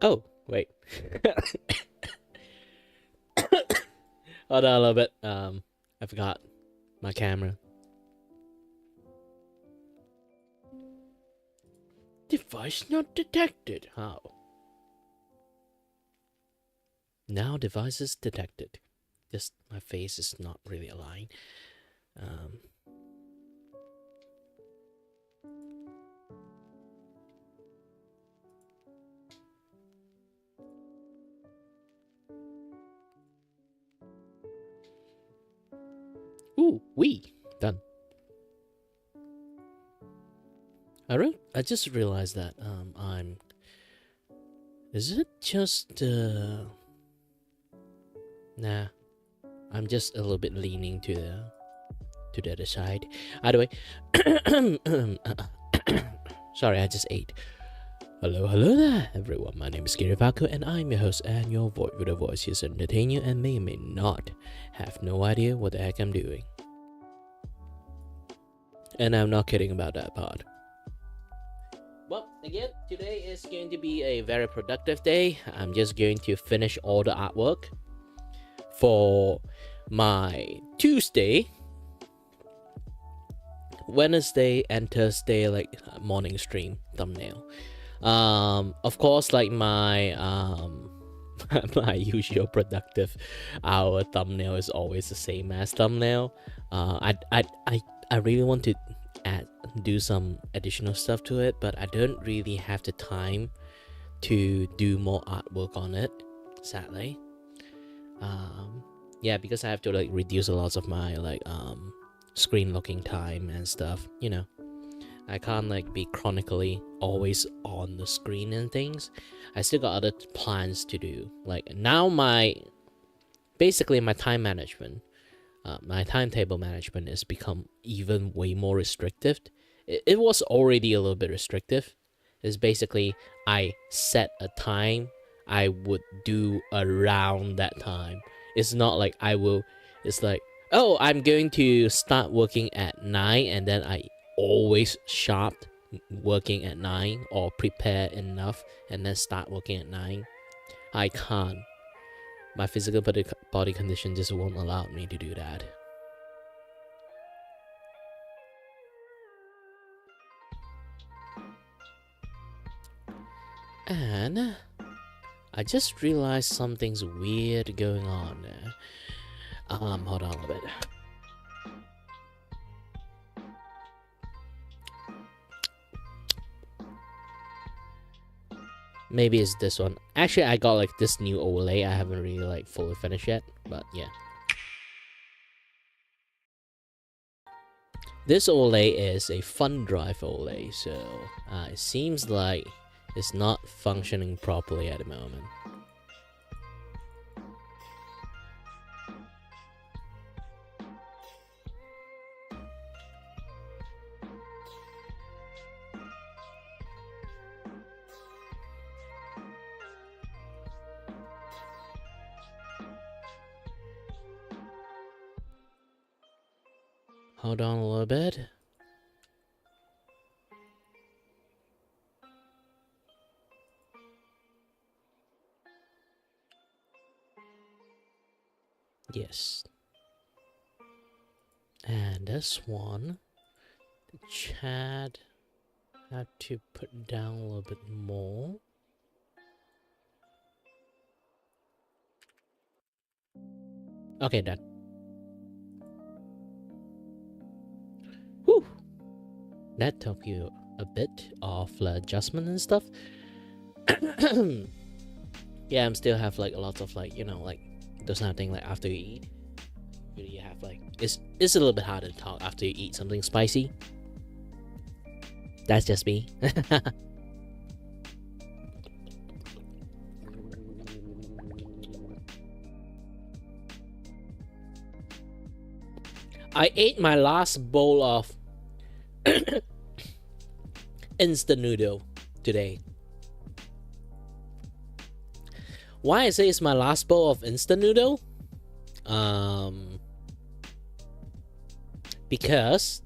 Oh, wait. Hold on a little bit. I forgot my camera. Device not detected. How? Now device is detected. Just my face is not really aligned. Ooh, we done. I just realized that I'm. Is it just Nah, I'm just a little bit leaning to the other side. Either way, sorry, I just ate. Hello there, everyone. My name is Kiray Vacuo, and I'm your host and your voice with a voice here to entertain you and may or may not have no idea what the heck I'm doing. And I'm not kidding about that part. Well, again, today is going to be a very productive day. I'm just going to finish all the artwork for my Tuesday, Wednesday, and Thursday morning stream thumbnail. Of course, like my my usual productive hour thumbnail is always the same as thumbnail. I really want to do some additional stuff to it, but I don't really have the time to do more artwork on it, sadly. Yeah, because I have to reduce a lot of my screen locking time and stuff, I can't be chronically always on the screen and things. I still got other plans to do. Now basically my time management, my timetable management has become even way more restrictive. It was already a little bit restrictive. It's basically I set a time I would do around that time. It's not like it's like, oh, I'm going to start working at 9 and then I always sharp working at 9 or prepare enough and then start working at 9. I can't. My physical body condition just won't allow me to do that. And I just realized something's weird going on there. Hold on a little bit. Maybe it's this one. Actually, I got this new overlay. I haven't really fully finished yet, but yeah. This overlay is a fun drive overlay, so it seems like it's not functioning properly at the moment. Hold on a little bit. Yes. And this one, the chat, have to put down a little bit more. Okay, done. Whew. That took you a bit of adjustment and stuff. Yeah, I'm still have a lot of those kind of thing after you eat. You have it's a little bit harder to talk after you eat something spicy. That's just me. I ate my last bowl of instant noodle today. Why I say it's my last bowl of instant noodle? Because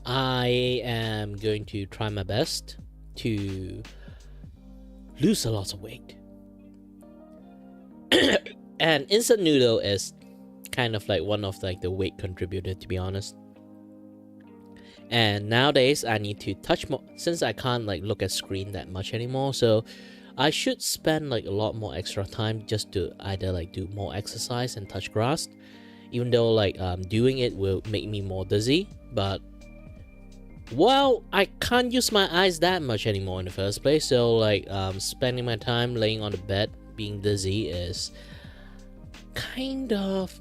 I am going to try my best to lose a lot of weight. And instant noodle is kind of like one of like the weight contributor, to be honest. And nowadays I need to touch more, since I can't like look at screen that much anymore, so I should spend like a lot more extra time just to either like do more exercise and touch grass, even though like doing it will make me more dizzy. But well, I can't use my eyes that much anymore in the first place, so like spending my time laying on the bed being dizzy is kind of,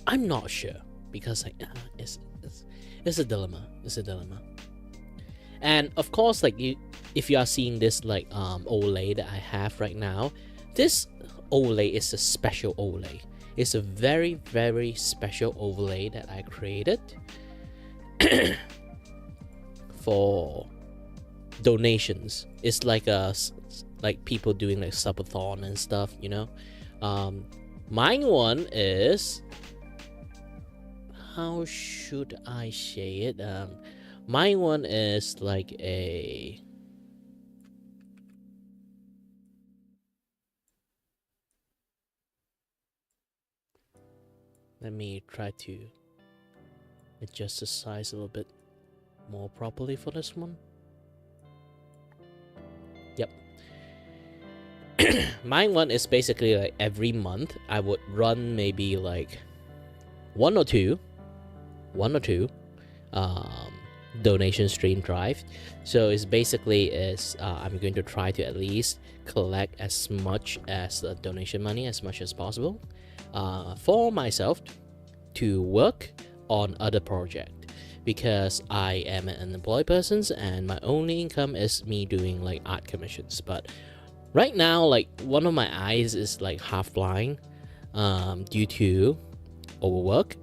I'm not sure, because like it's a dilemma. It's a dilemma. And of course, like if you are seeing this like overlay that I have right now, this overlay is a special overlay. It's a very, very special overlay that I created for donations. It's like like people doing like subathon and stuff, you know. Mine one is, how should I say it? My one is like a, let me try to adjust the size a little bit more properly for this one. Yep. Mine one is basically like every month I would run maybe like one or two donation stream drive. So it's basically I'm going to try to at least collect as much as the donation money as much as possible for myself to work on other project, because I am an unemployed person and my only income is me doing like art commissions. But right now, like one of my eyes is like half blind due to overwork.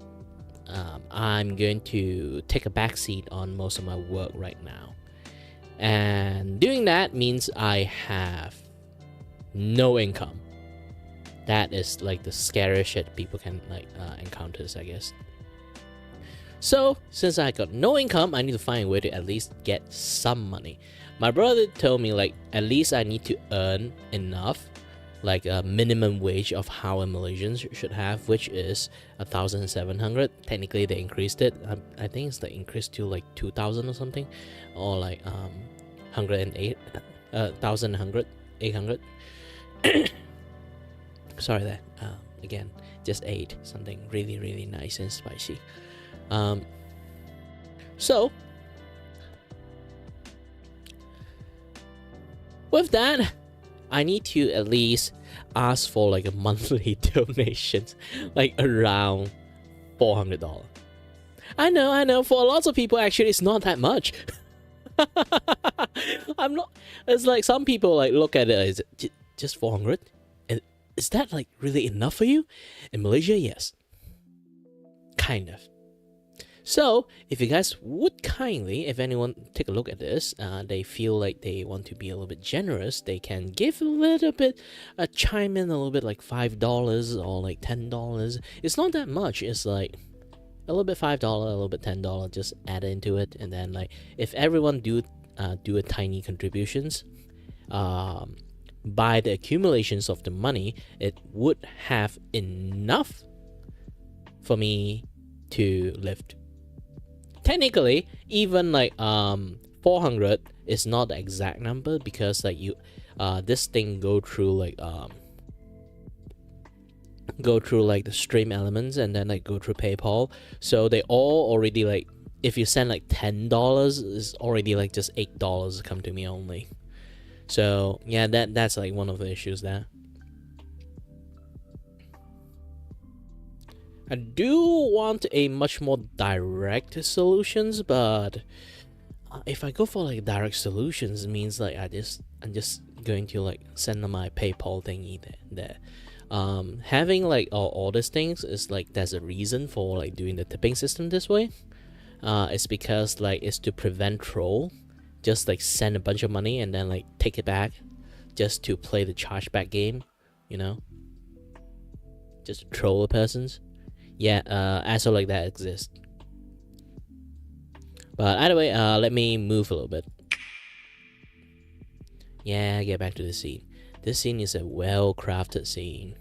I'm going to take a backseat on most of my work right now, and doing that means I have no income. That is like the scariest shit people can like encounter, I guess. So since I got no income, I need to find a way to at least get some money. My brother told me like at least I need to earn enough, like a minimum wage of how a Malaysian should have, which is 1,700. Technically they increased it. I think it's like increased to like 2,000 or something, or like 108 1,100 800. Sorry that again, just ate something really, really nice and spicy. So with that, I need to at least ask for like a monthly donations, like around $400. I know, for lots of people actually it's not that much. I'm not, it's like some people like look at it as just 400, and is that like really enough for you? In Malaysia, yes, kind of. So if you guys would kindly, if anyone take a look at this, they feel like they want to be a little bit generous, they can give a little bit, chime in a little bit, like $5 or like $10. It's not that much. It's like a little bit $5, a little bit $10. Just add into it, and then like if everyone do a tiny contributions, by the accumulations of the money, it would have enough for me to live. Technically, even like 400 is not the exact number, because like you this thing go through like the stream elements, and then like go through PayPal, so they all already like, if you send like $10, is already like just $8 come to me only. So yeah, that's like one of the issues there. I do want a much more direct solutions, but if I go for like direct solutions, it means like I'm just going to like send them my PayPal thingy there. Having like all these things is like, there's a reason for like doing the tipping system this way. It's because like it's to prevent troll, just like send a bunch of money and then like take it back just to play the chargeback game, you know, just to troll the persons. Yeah, asshole like that exists. But either way, let me move a little bit. Yeah, get back to the scene. This scene is a well-crafted scene.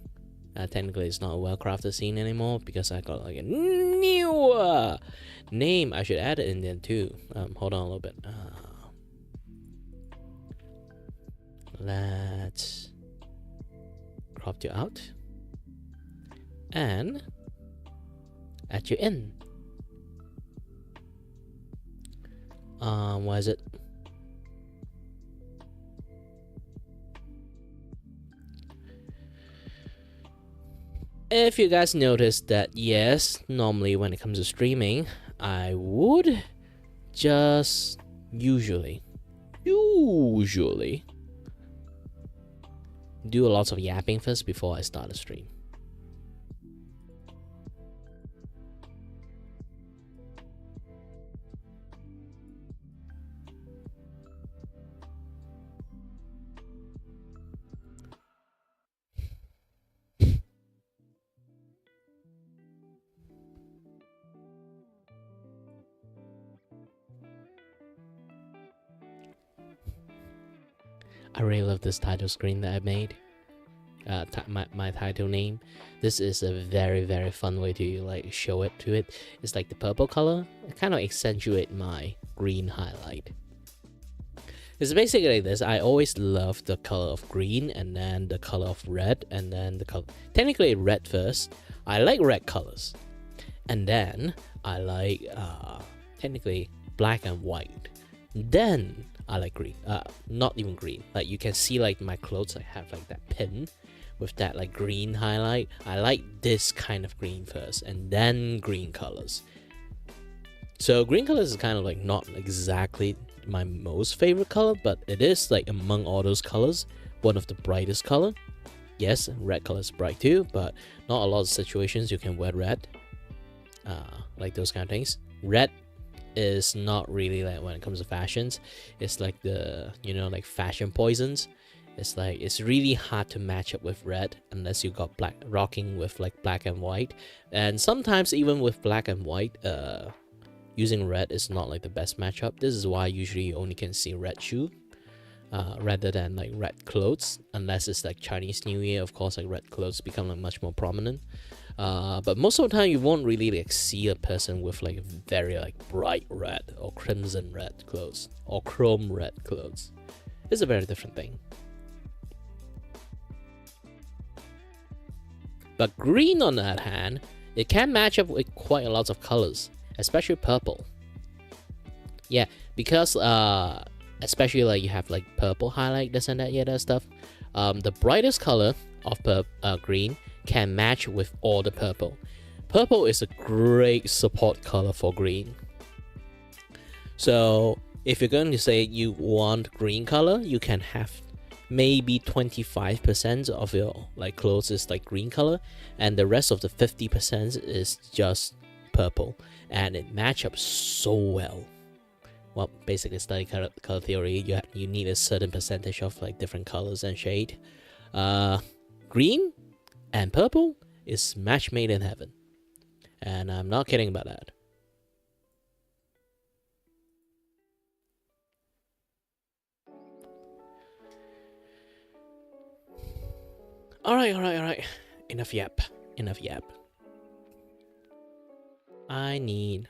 Technically, it's not a well-crafted scene anymore because I got like a new name. I should add it in there too. Hold on a little bit. Let's crop you out and add you in. What is it? If you guys noticed that, yes, normally when it comes to streaming, I would just usually do a lot of yapping first before I start a stream. I really love this title screen that I made. My title name. This is a very, very fun way to like show it to it. It's like the purple color. It kind of accentuate my green highlight. It's basically like this. I always love the color of green and then the color of red and then the color. Technically red first. I like red colors. And then I like technically black and white. Then I like green. Not even green. Like you can see like my clothes, I have like that pin with that like green highlight. I like this kind of green first and then green colors. So green colors is kind of like not exactly my most favorite color, but it is like among all those colors, one of the brightest color. Yes, red color is bright too, but not a lot of situations you can wear red. Like those kind of things. Red is not really like when it comes to fashions. It's like the, you know, like fashion poisons. It's like it's really hard to match up with red unless you got black rocking with like black and white. And sometimes even with black and white, using red is not like the best matchup. This is why usually you only can see red shoe rather than like red clothes, unless it's like Chinese New Year. Of course, like red clothes become like much more prominent. But most of the time you won't really like see a person with like very like bright red or crimson red clothes or chrome red clothes. It's a very different thing. But green on the other hand, it can match up with quite a lot of colors, especially purple. Yeah, because especially like you have like purple highlight, this and that, yeah, that stuff. The brightest color of green can match with all the purple. Purple is a great support color for green. So if you're going to say you want green color, you can have maybe 25% of your like clothes is like green color, and the rest of the 50% is just purple, and it match up so well. Well, basically study color theory, you need a certain percentage of like different colors and shade. Green and purple is match made in heaven, and I'm not kidding about that. Alright. Enough yap. I need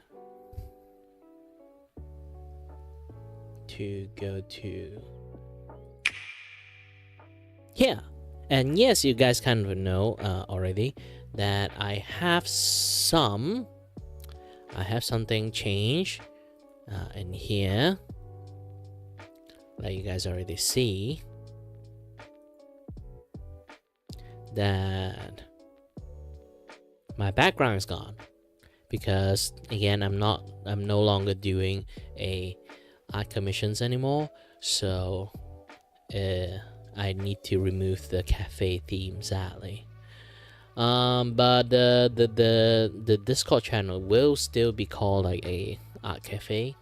to go to here. And yes, you guys kind of know already that I have something change in here that you guys already see. That my background is gone because again I'm no longer doing art commissions anymore, so I need to remove the cafe theme, sadly. But the Discord channel will still be called like a art cafe.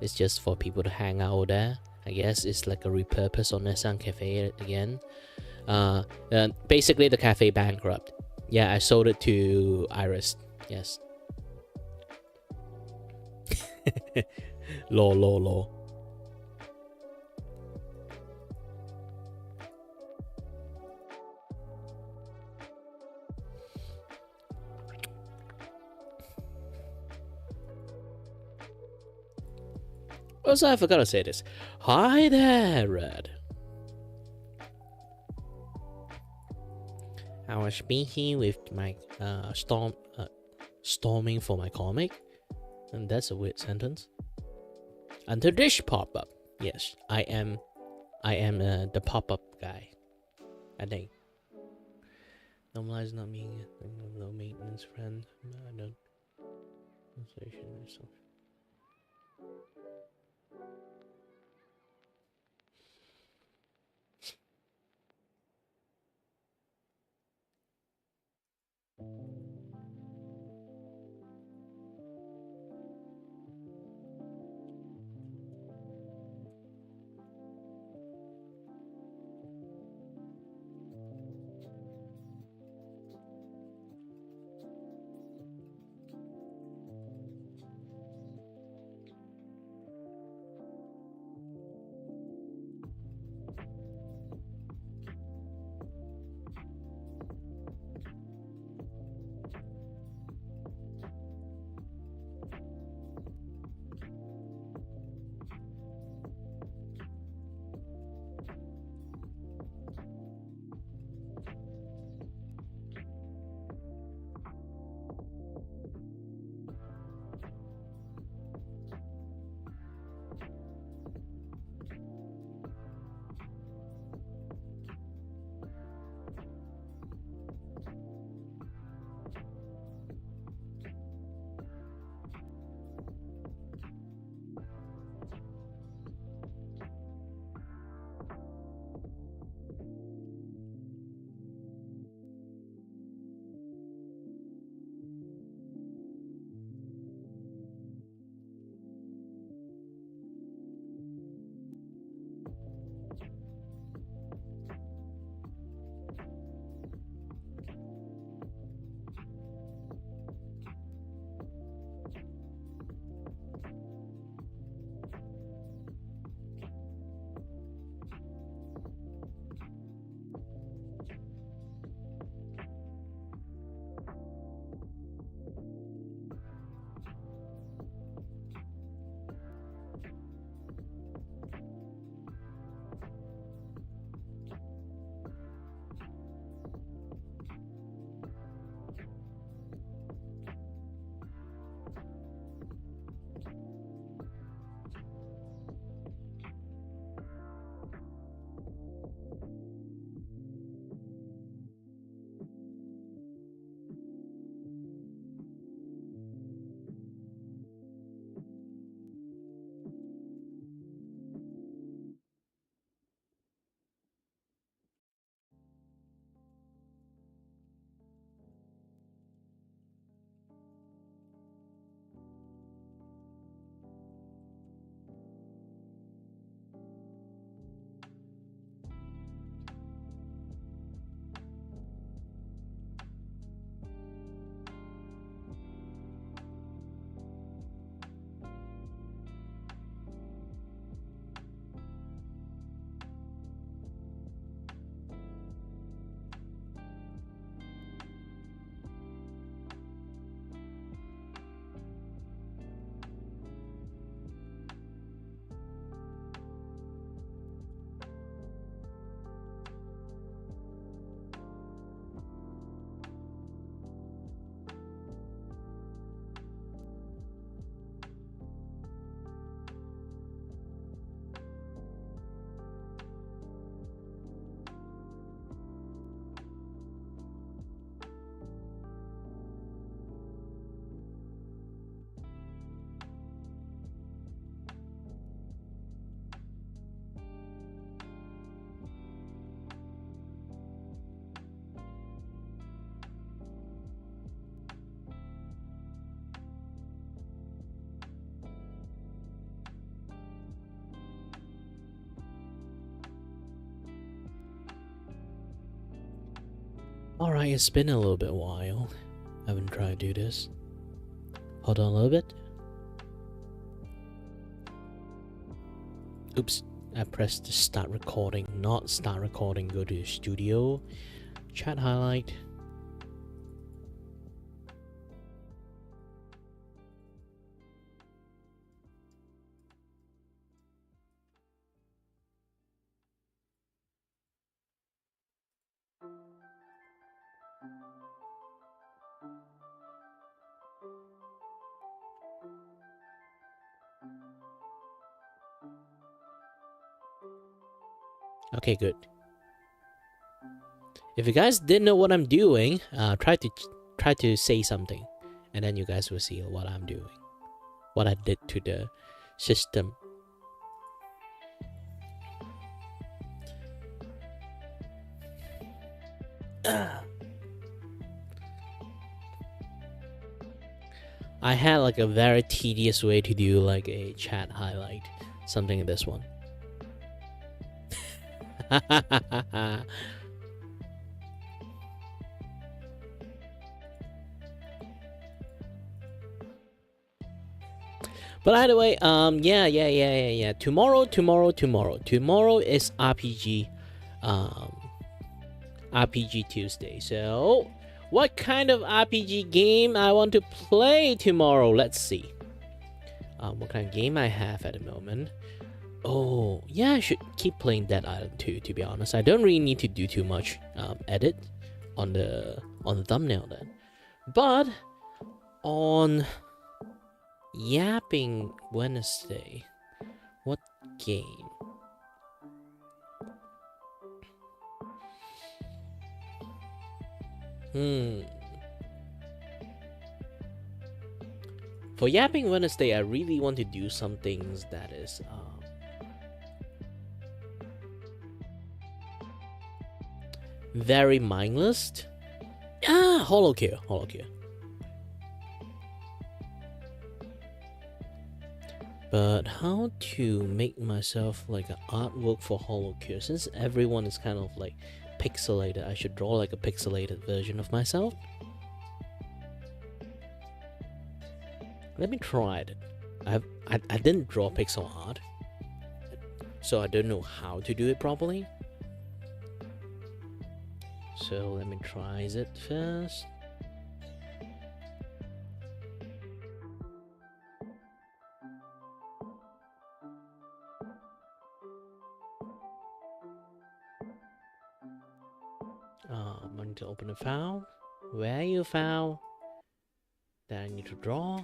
It's just for people to hang out there. I guess it's like a repurpose on Nissan Cafe again. Basically the cafe bankrupt. Yeah, I sold it to Iris. Yes. Lol. Also, I forgot to say this. Hi there, Red. I was speaking with my storming for my comic, and that's a weird sentence. Until this pop up, yes, I am the pop up guy. I think. Normalize not being a low maintenance friend. I don't. Alright, it's been a little bit while. I haven't tried to do this. Hold on a little bit. Oops, I pressed start recording, not start recording, go to studio, chat highlight. Okay, good. If you guys didn't know what I'm doing, try to say something, and then you guys will see what I'm doing, what I did to the system. I had like a very tedious way to do like a chat highlight, something like this one. But either way, yeah. Tomorrow is RPG Tuesday. So, what kind of RPG game I want to play tomorrow? Let's see. What kind of game I have at the moment? Oh, yeah, I should keep playing Dead Island 2, to be honest. I don't really need to do too much edit on the thumbnail then. But on Yapping Wednesday, what game? For Yapping Wednesday, I really want to do some things that is very mindless. Hollow Kill. But how to make myself like an artwork for Hollow Kill? Since everyone is kind of like pixelated, I should draw like a pixelated version of myself. Let me try it. I didn't draw pixel art, so I don't know how to do it properly. So let me try it first. I'm going to open a file. Where you file? Then I need to draw.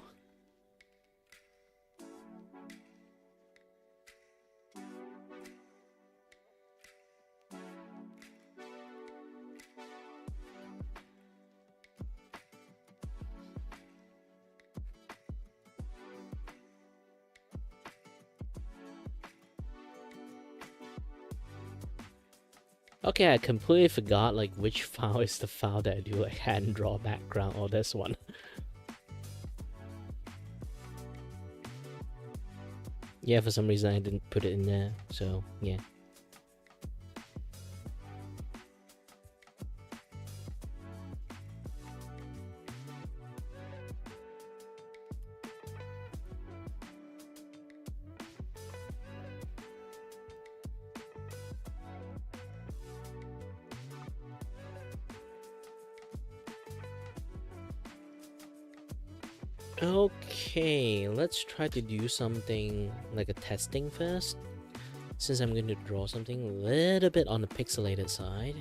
Okay, I completely forgot like which file is the file that I do like hand draw background, or this one. Yeah, for some reason I didn't put it in there, so yeah. Okay, let's try to do something like a testing first, since I'm going to draw something a little bit on the pixelated side.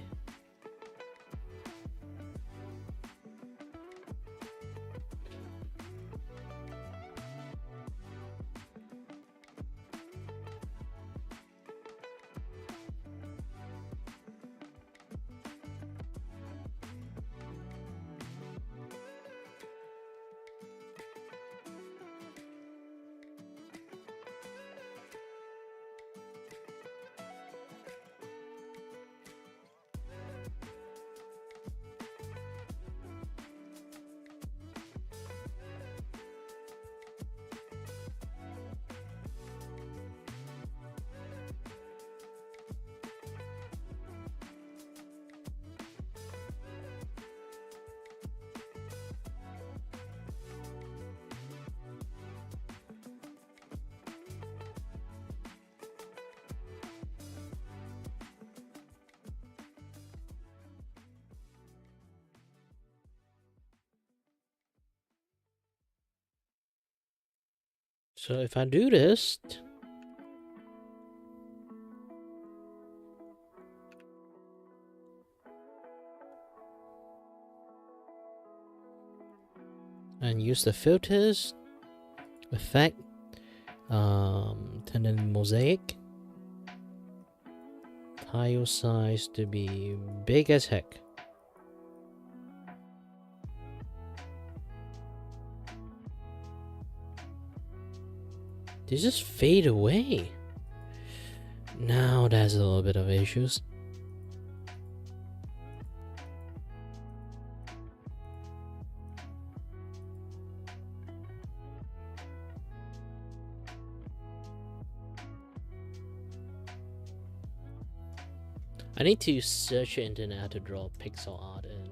So if I do this, and use the filters, effect, turn in mosaic. Tile size to be big as heck. They just fade away. Now there's a little bit of issues. I need to search the internet to draw pixel art in.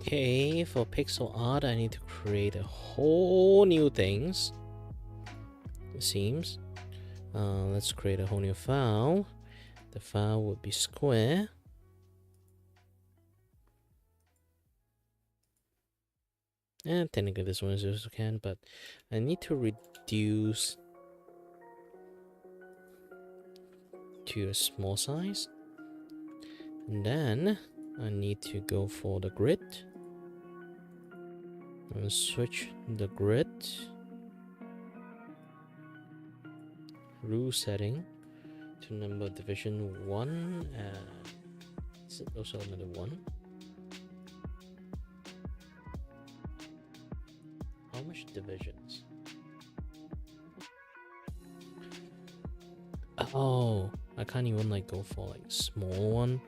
Okay, for pixel art, I need to create a whole new things. It seems. Let's create a whole new file. The file would be square. And technically this one is also can, but I need to reduce to a small size. And then I need to go for the grid. And switch the grid. Rule setting to number division 1 and is it also another 1? How much divisions? Oh, I can't even like go for like small one.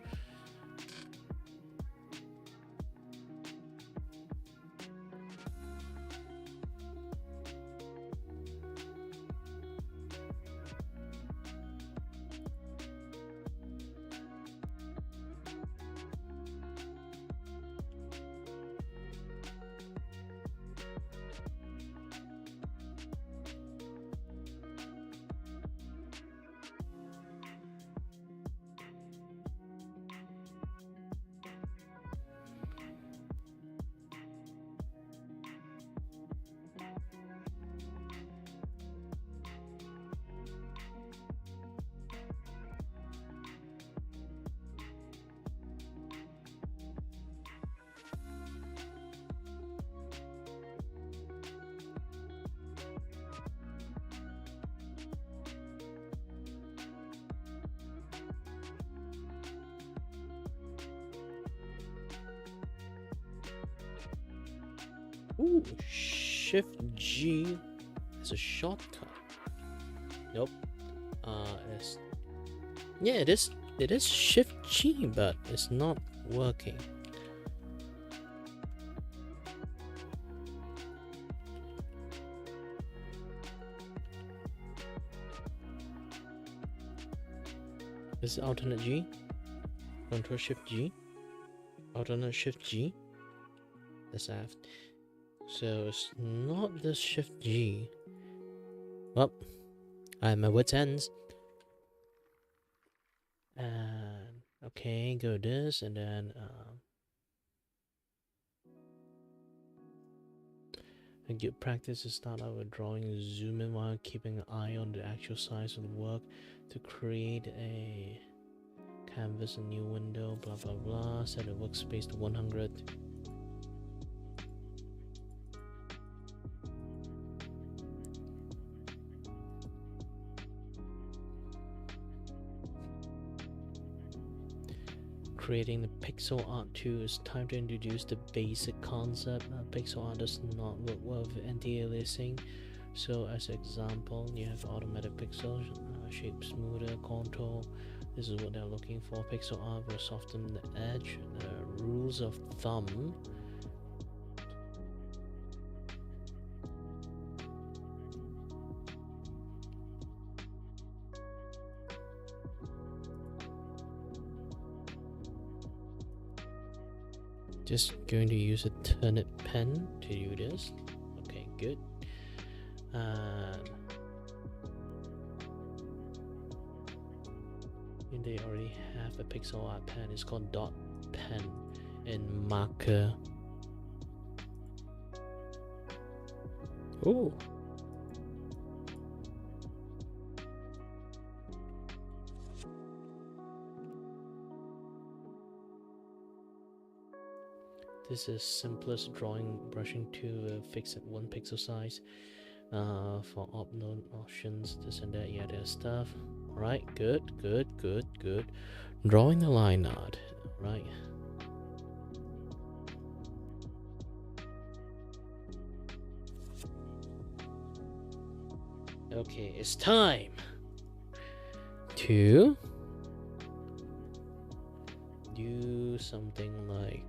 Ooh, Shift G is a shortcut. Nope. It's yeah, it is. It is Shift G, but it's not working. Is it alternate G? Control Shift G. Alternate Shift G. That's F. So it's not the Shift G. Well, I'm at wit's ends. And okay, go this and then a good practice is start out with drawing, zoom in while keeping an eye on the actual size of the work to create a canvas, a new window, blah blah blah. Set the workspace to 100. creating the pixel art too. It's time to introduce the basic concept. Pixel art does not work well with anti-aliasing. So as an example, you have automatic pixels, shape smoother, contour. This is what they're looking for. Pixel art will soften the edge. Rules of thumb. Just going to use a turnip pen to do this. Okay, good. And they already have a pixel art pen. It's called dot pen and marker. Ooh. This is simplest drawing brushing to fix at 1 pixel size. For upload options, this and that, yeah, there's stuff. Right, good. Drawing the line art, right? Okay, it's time to do something like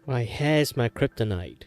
My hair's my kryptonite.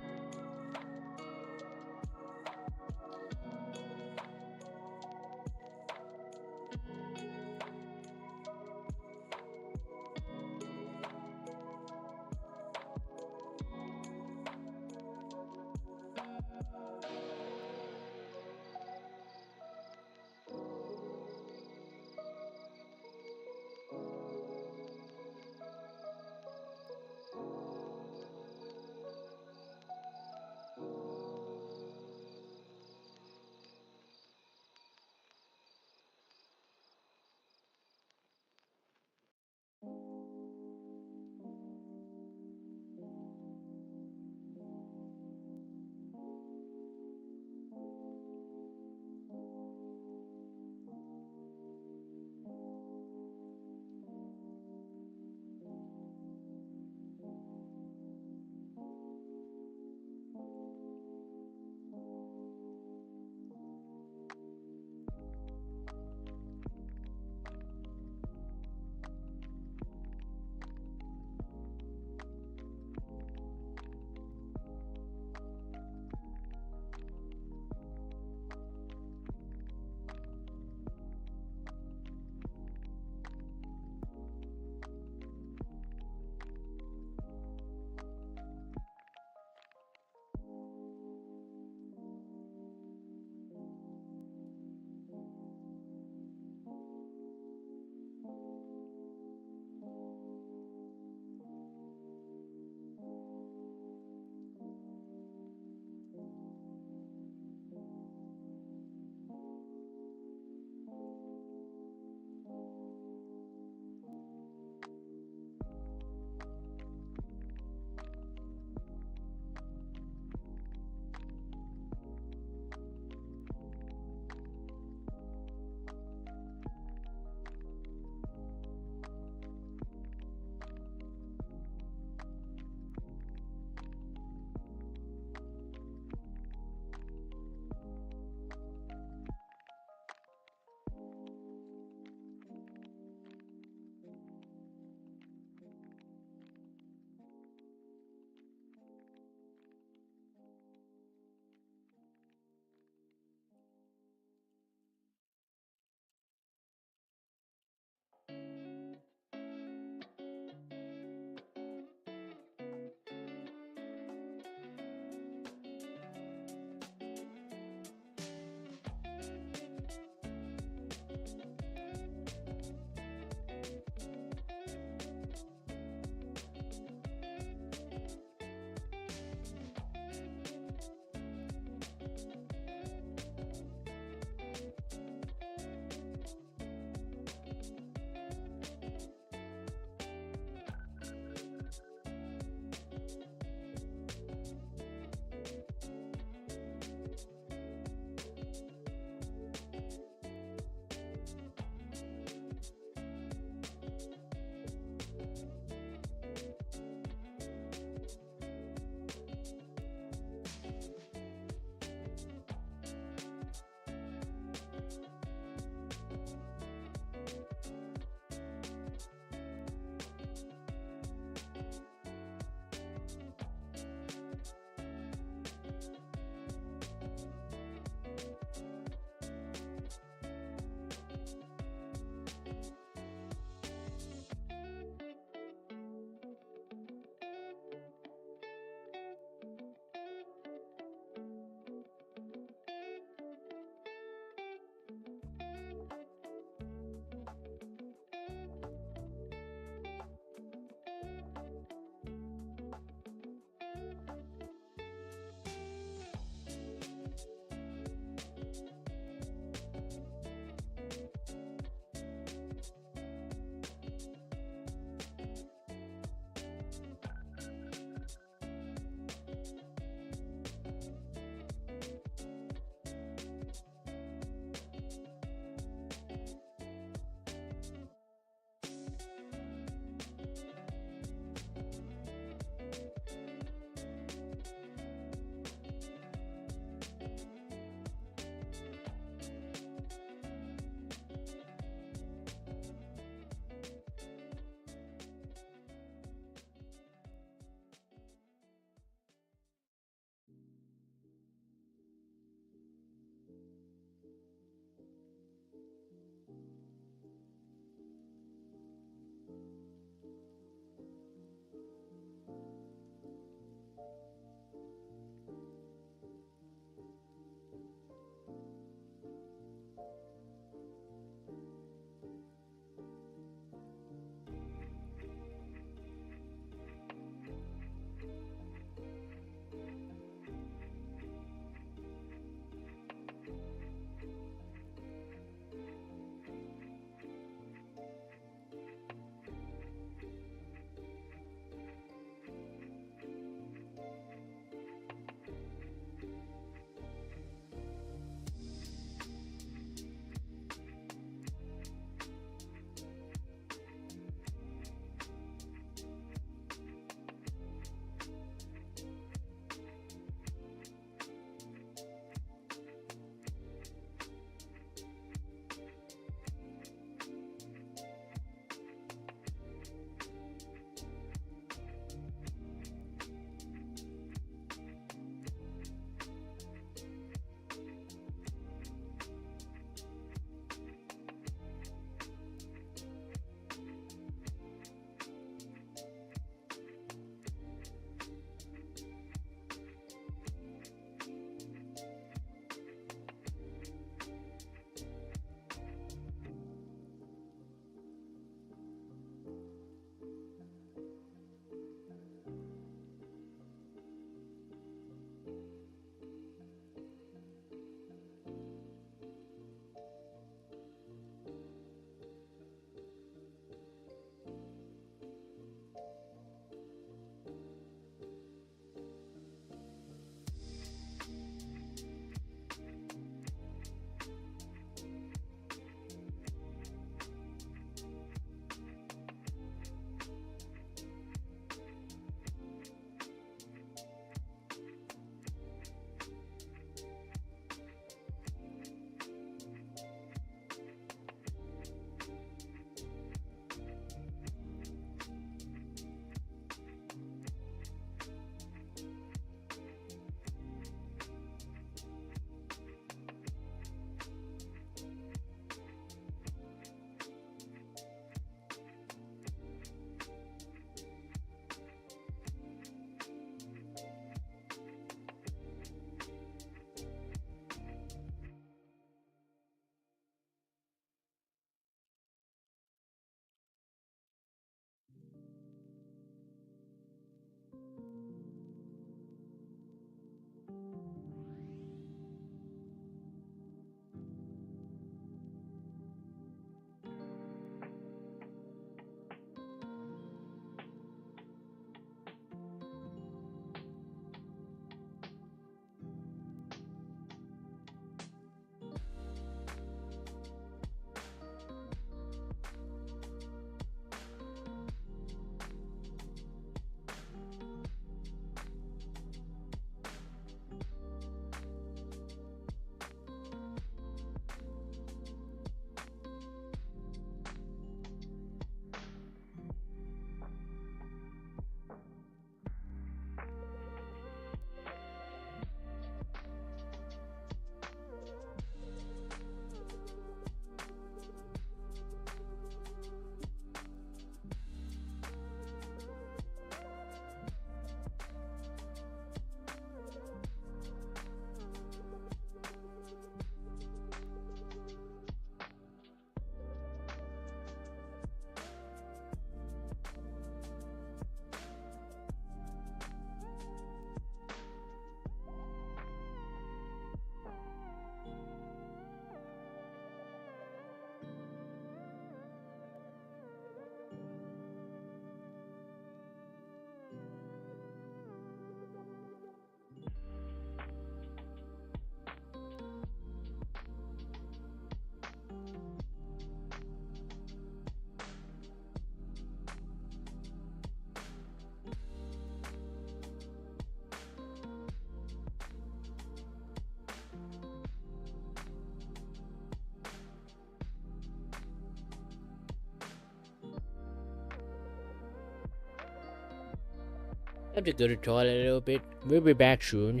I have to go to the toilet a little bit. We'll be back soon.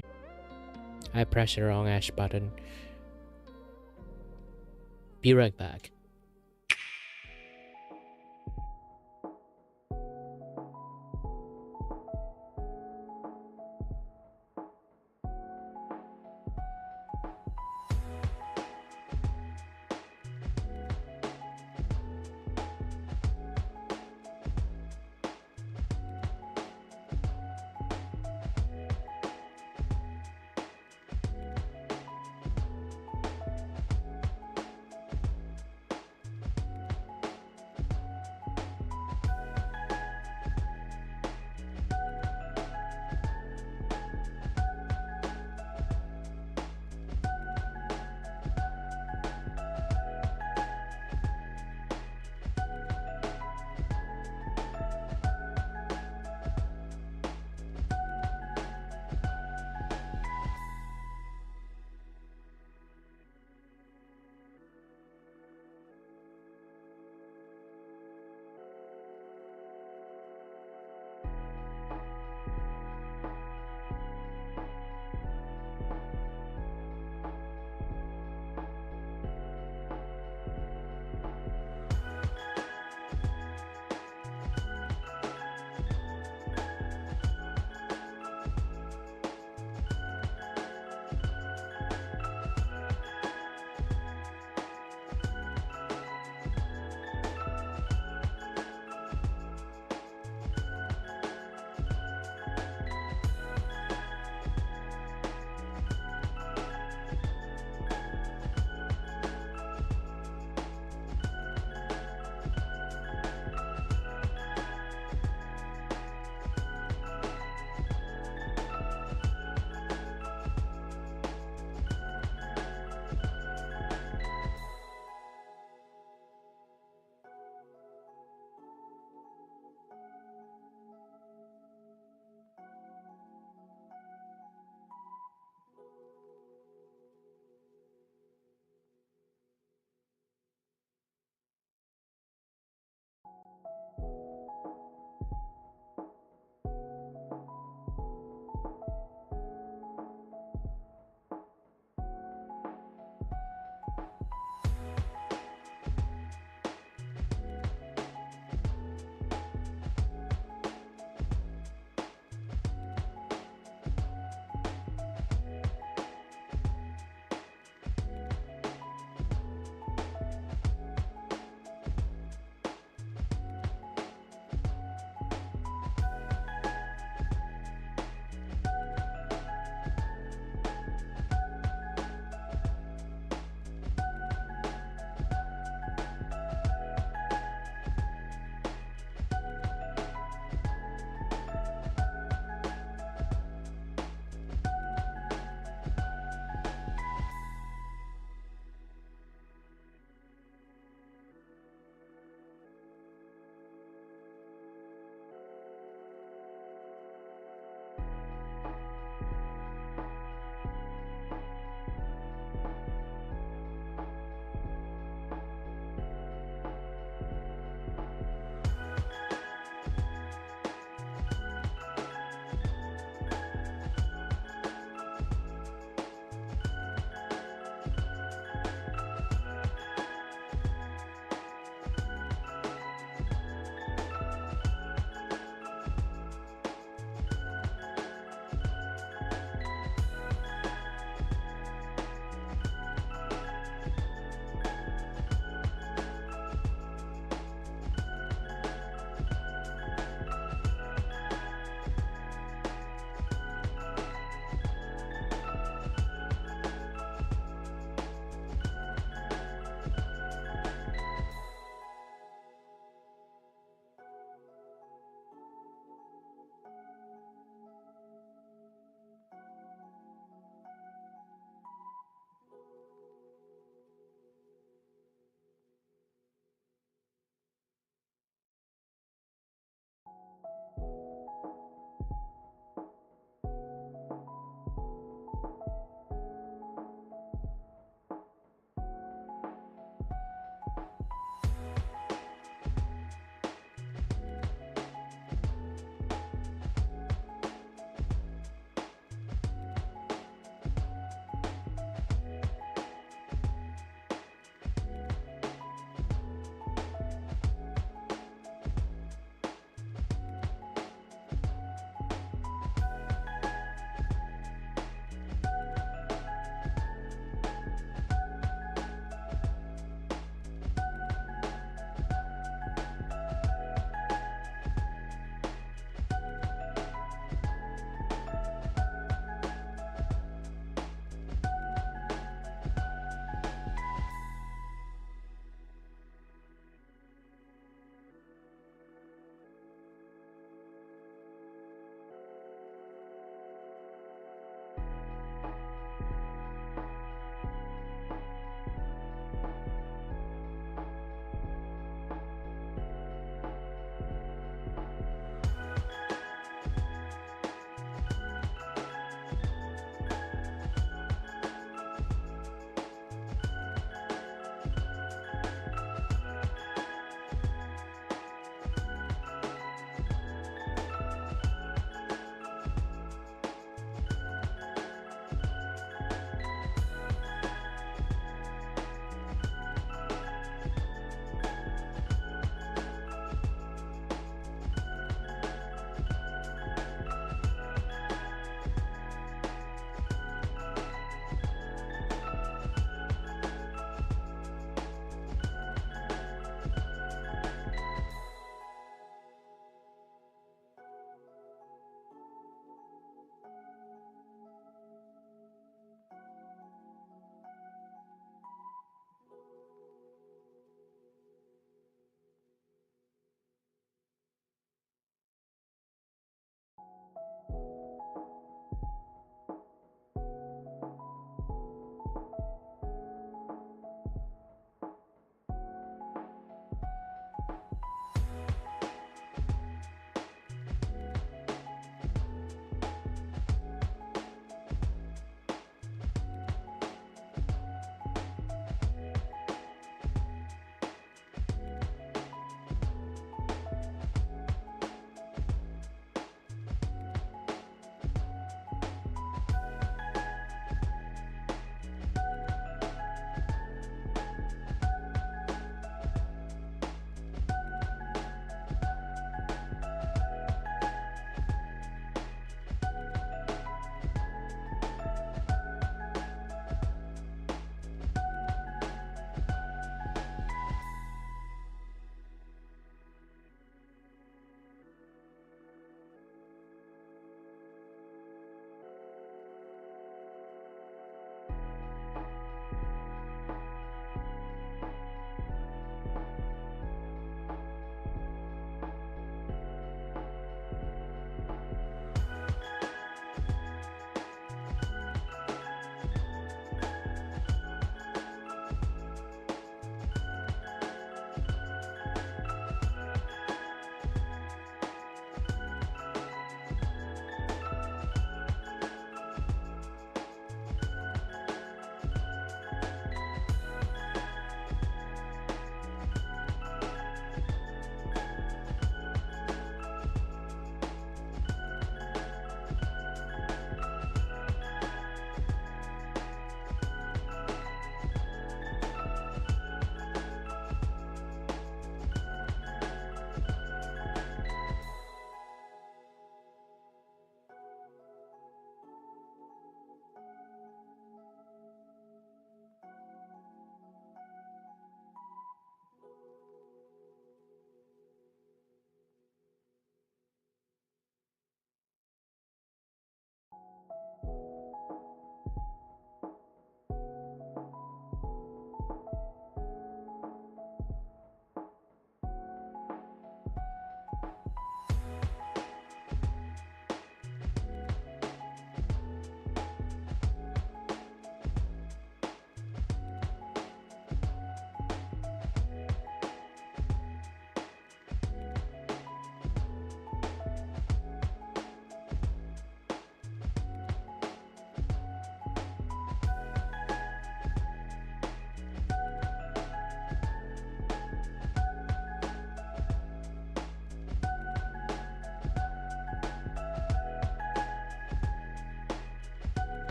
I pressed the wrong ash button. Be right back.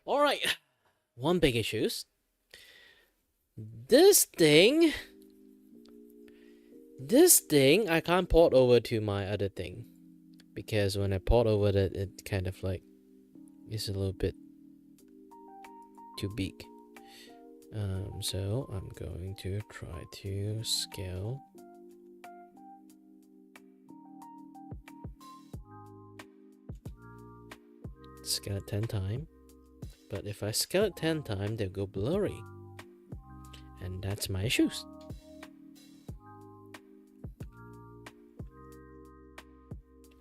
Alright, one big issues. This thing I can't port over to my other thing. Because when I port over that, it kind of like is a little bit too big. So I'm going to try to scale. Scale it 10 times. But if I scale it 10 times, they'll go blurry. And that's my issues.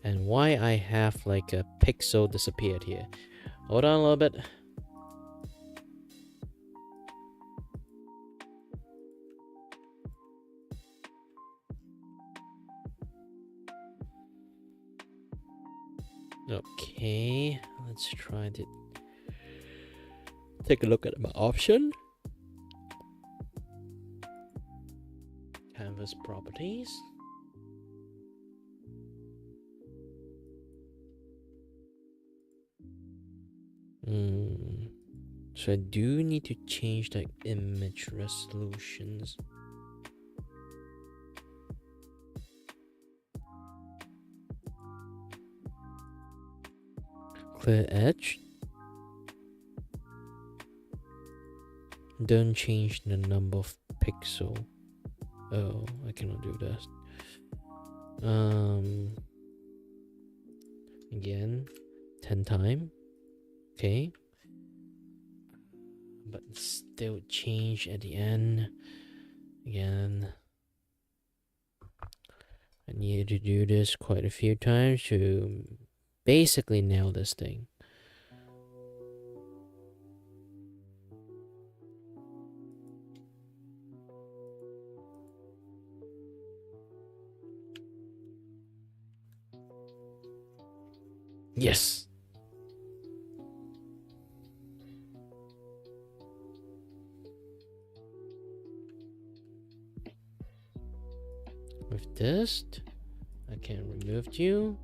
And why I have like a pixel disappeared here. Hold on a little bit. Okay, let's try to take a look at my option. Canvas properties. So I do need to change the image resolutions. Clear edge. Don't change the number of pixel. Oh, I cannot do that. Again, 10 times. Okay. But still change at the end. Again. I need to do this quite a few times to basically nail this thing. Yes. With this, I can remove you.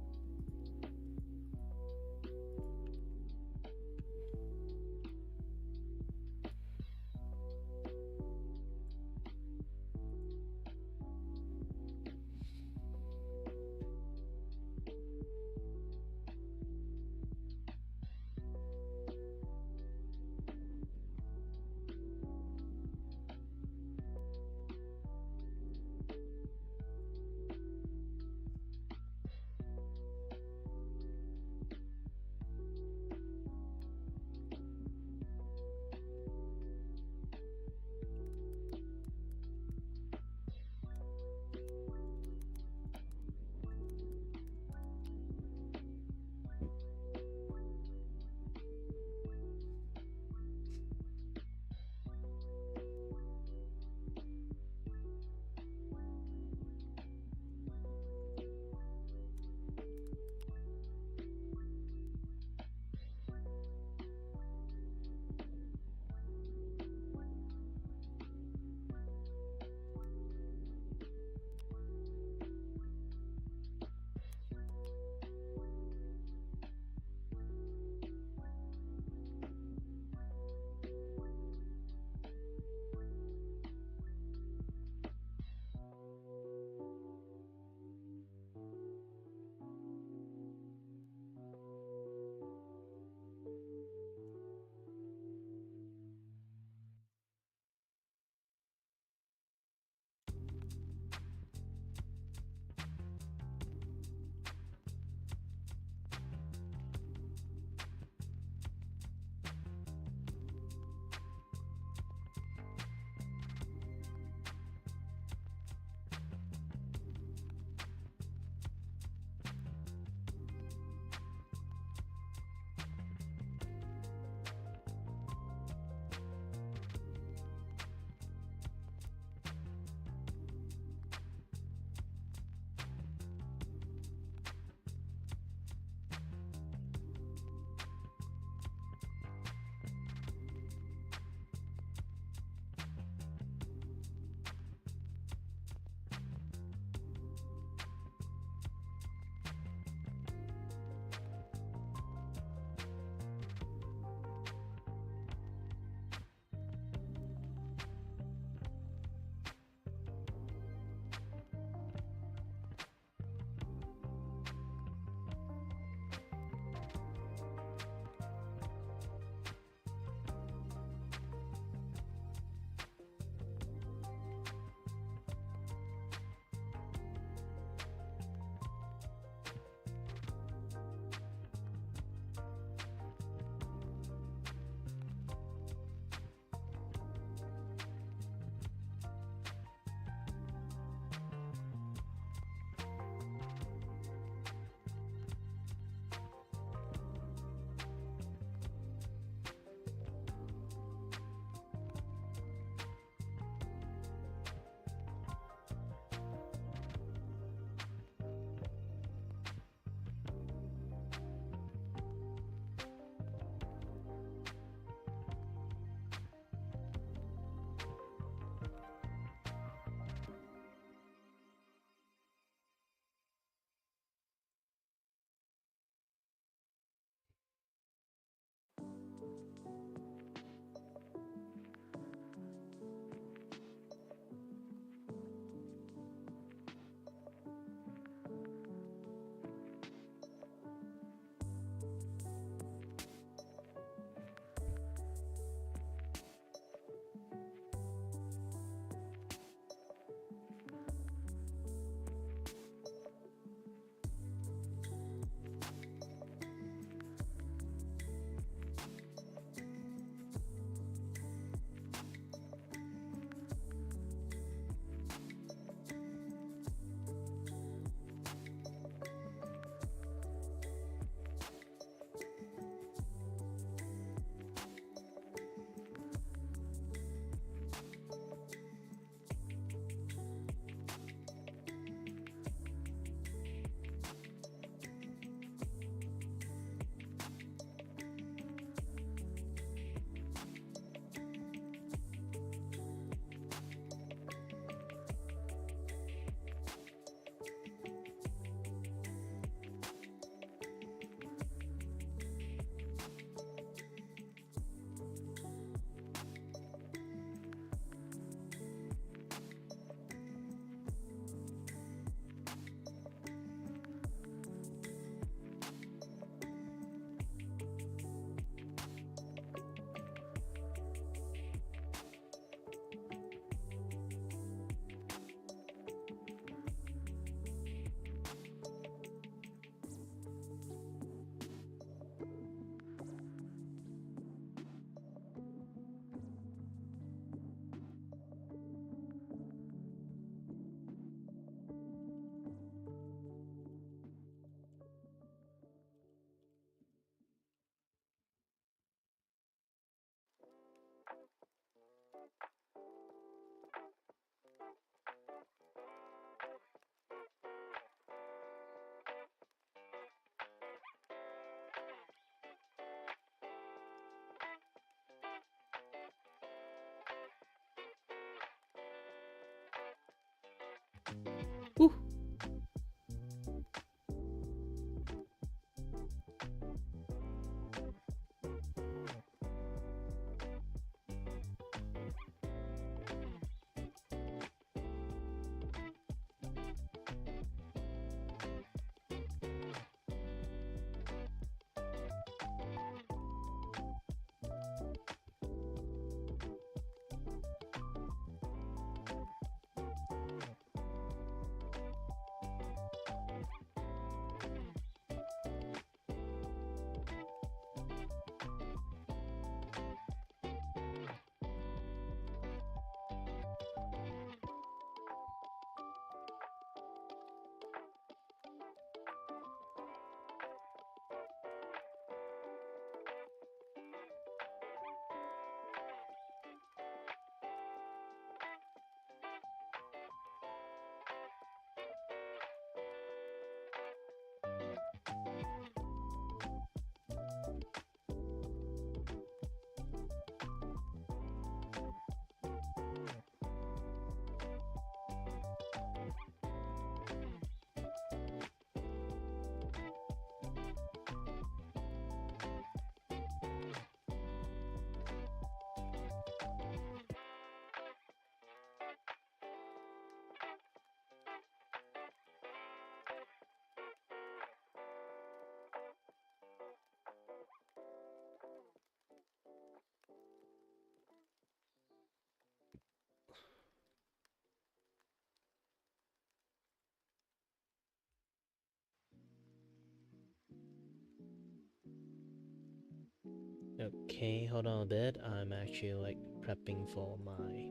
Okay, hold on a bit. I'm actually like prepping for my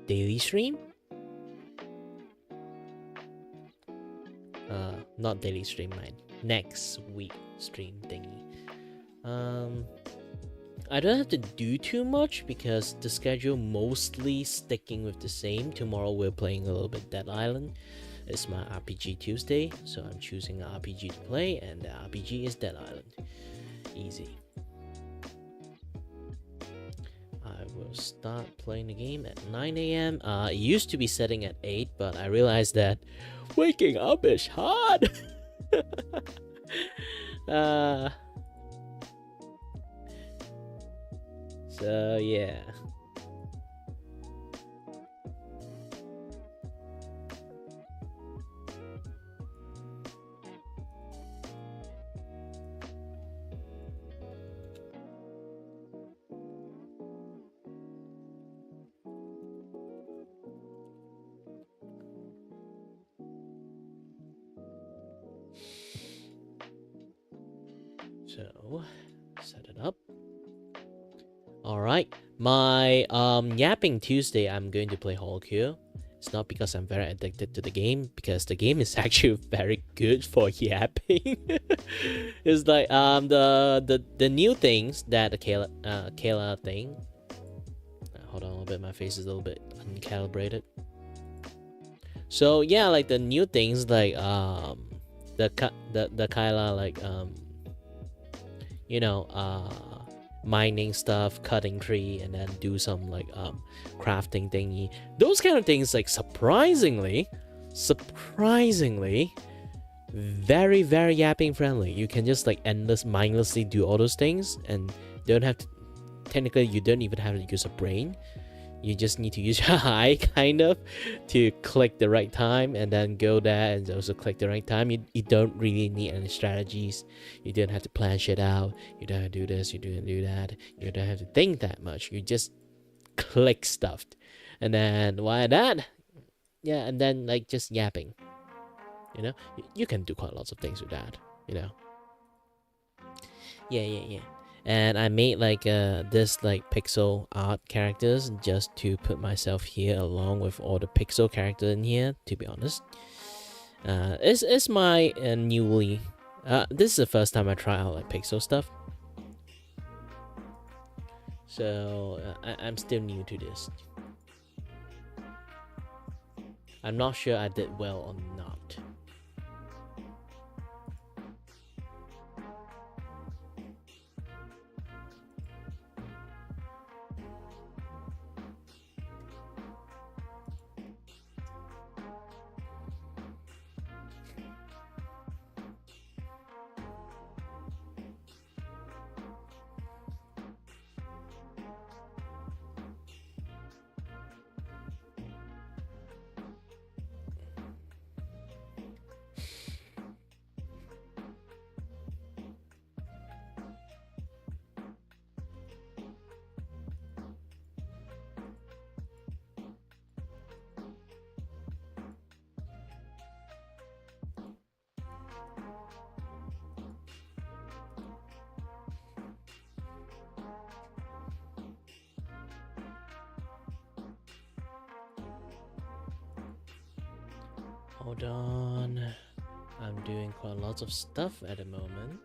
daily stream. Not daily stream, my next week stream thingy. I don't have to do too much because the schedule mostly sticking with the same. Tomorrow we're playing a little bit Dead Island. It's my RPG Tuesday, so I'm choosing an RPG to play, and the RPG is Dead Island. Easy. I will start playing the game at 9 a.m. It used to be setting at 8, but I realized that waking up is hard. So yeah. So set it up. All right, my yapping Tuesday, I'm going to play Vacuo. It's not because I'm very addicted to the game, because the game is actually very good for yapping. It's like the new things that the Kayla thing. Hold on a little bit, my face is a little bit uncalibrated. So yeah, like the new things like the Kyla, like you know, mining stuff, cutting tree, and then do some like crafting thingy. Those kind of things, like surprisingly very yapping friendly. You can just like mindlessly do all those things, and don't have to. Technically, you don't even have to use a brain. You just need to use your eye, kind of, to click the right time, and then go there and also click the right time. You don't really need any strategies. You don't have to plan shit out. You don't have to do this. You don't do that. You don't have to think that much. You just click stuff, and then why that? Yeah, and then like just yapping. You know, you can do quite lots of things with that. You know. Yeah. And I made like this like pixel art characters just to put myself here along with all the pixel character in here, to be honest. It's my newly this is the first time I try out like pixel stuff, so I'm still new to this. I'm not sure I did well or not. Hold on, I'm doing quite lots of stuff at the moment.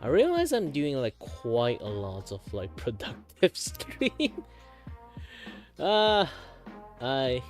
I realize I'm doing like quite a lot of like productive stream. Ay.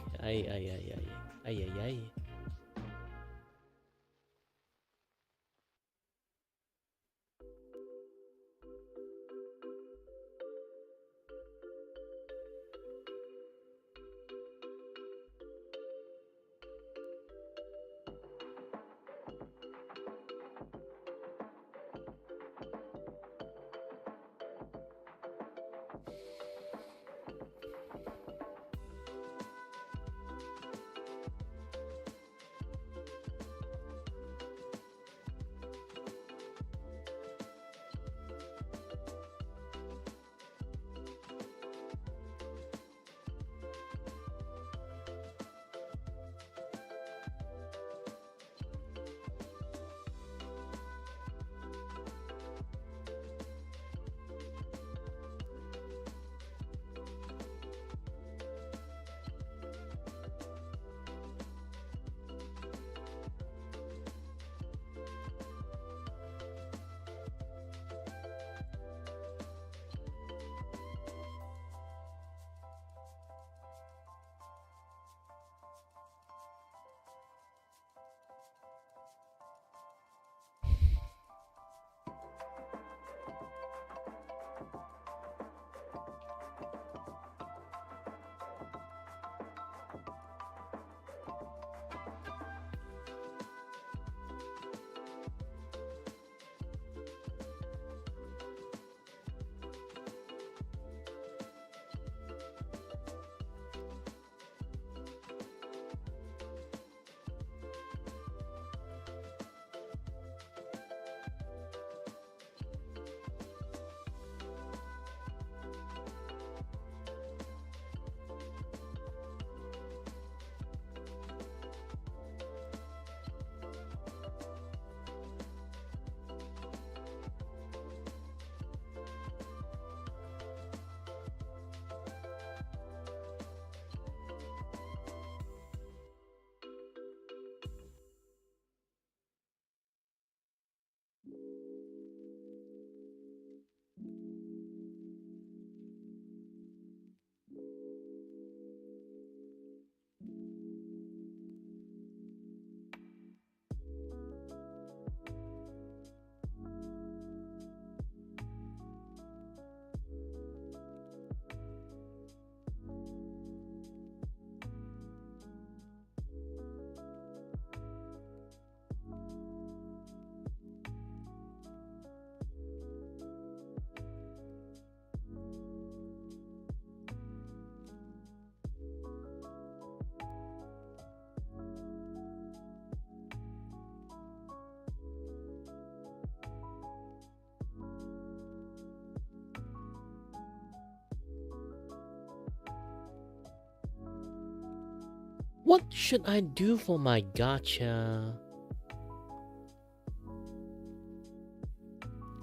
What should I do for my gacha?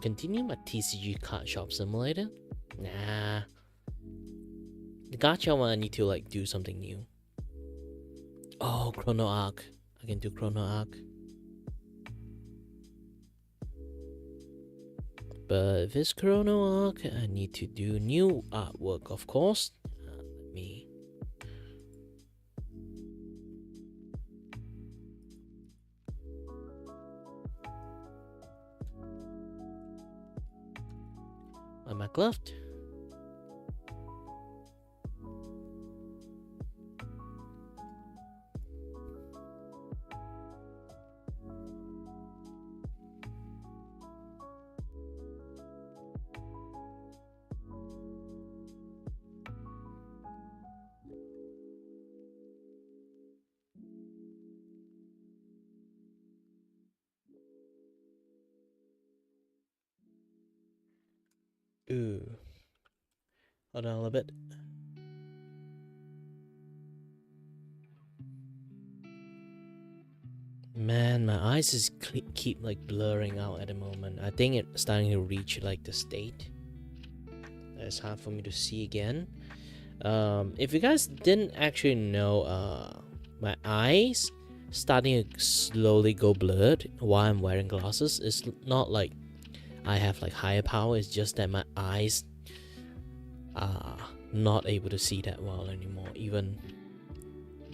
Continue my TCG card shop simulator? Nah. The gacha one I need to like do something new. Oh, Chrono Arc. I can do Chrono Arc. But if it's Chrono Arc, I need to do new artwork, of course. Let me. Am I gloved? Ooh. Hold on a little bit. Man, my eyes just keep like blurring out at the moment. I think it's starting to reach like the state that it's hard for me to see again. If you guys didn't actually know, my eyes starting to slowly go blurred while I'm wearing glasses. It's not like I have like higher power, it's just that my eyes are not able to see that well anymore, even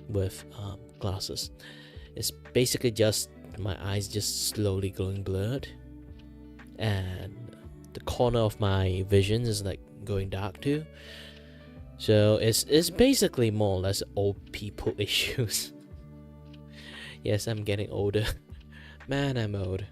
with glasses. It's basically just my eyes just slowly going blurred, and the corner of my vision is like going dark too. So it's basically more or less old people issues. Yes, I'm getting older. Man, I'm old.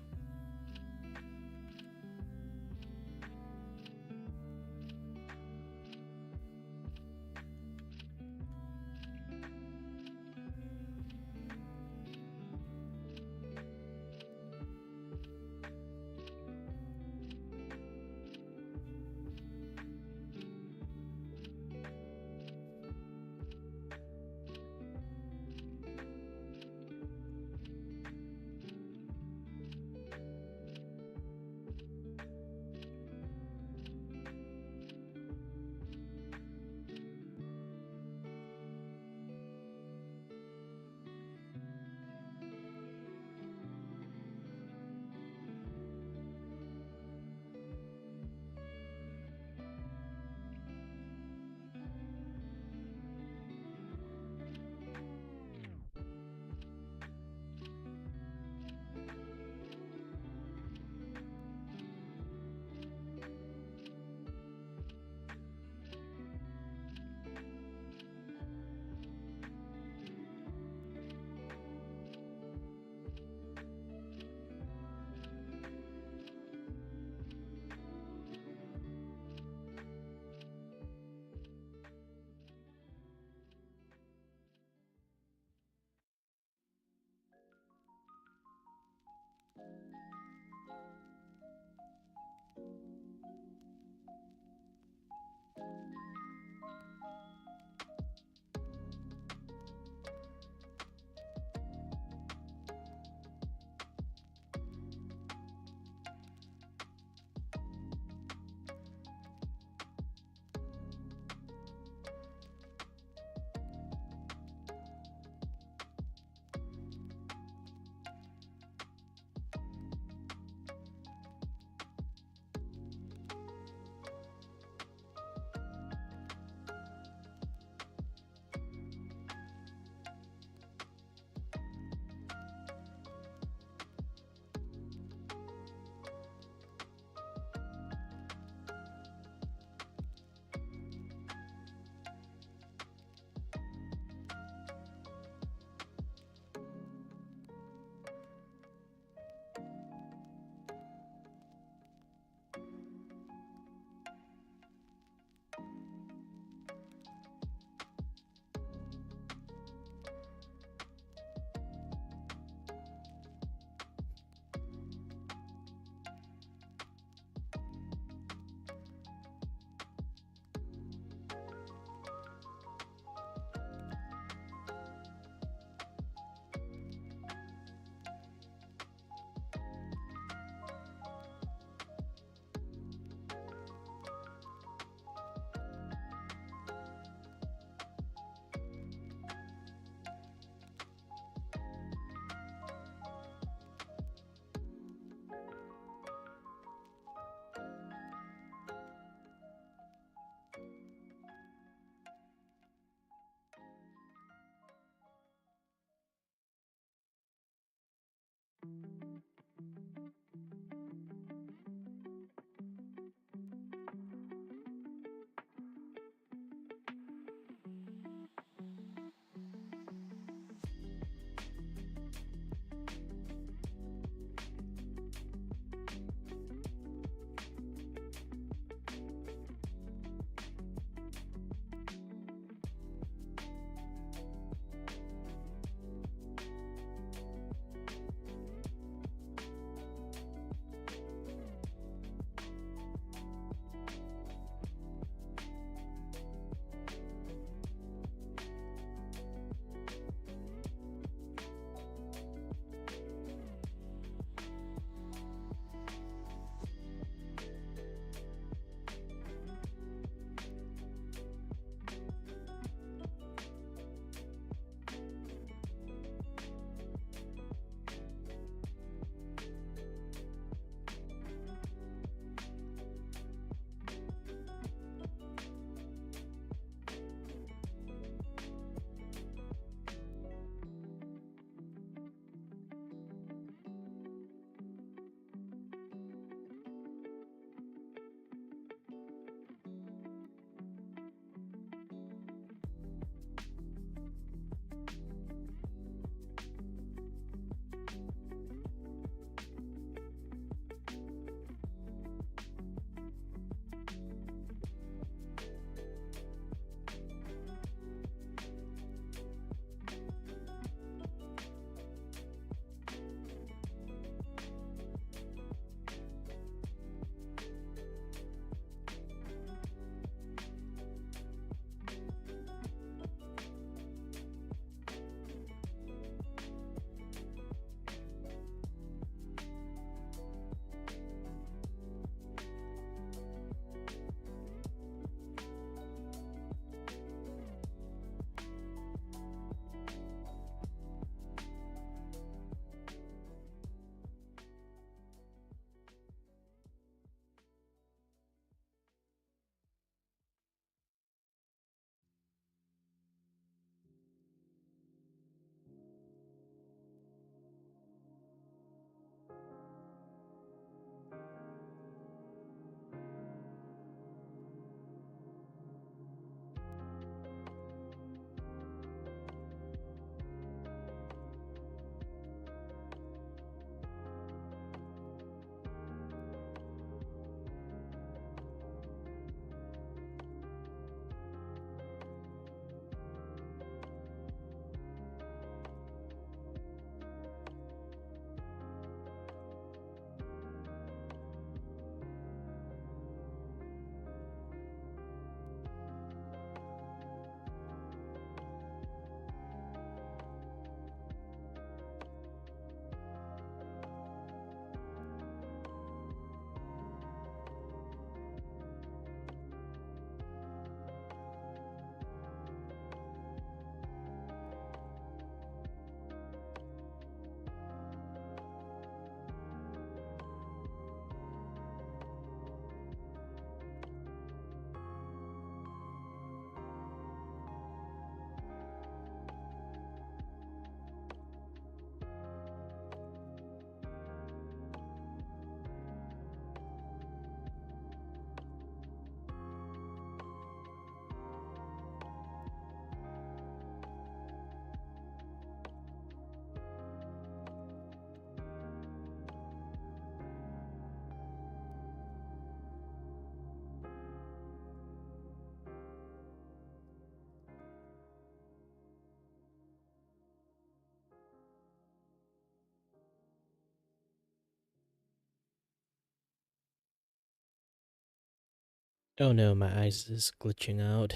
Oh no, my eyes is glitching out.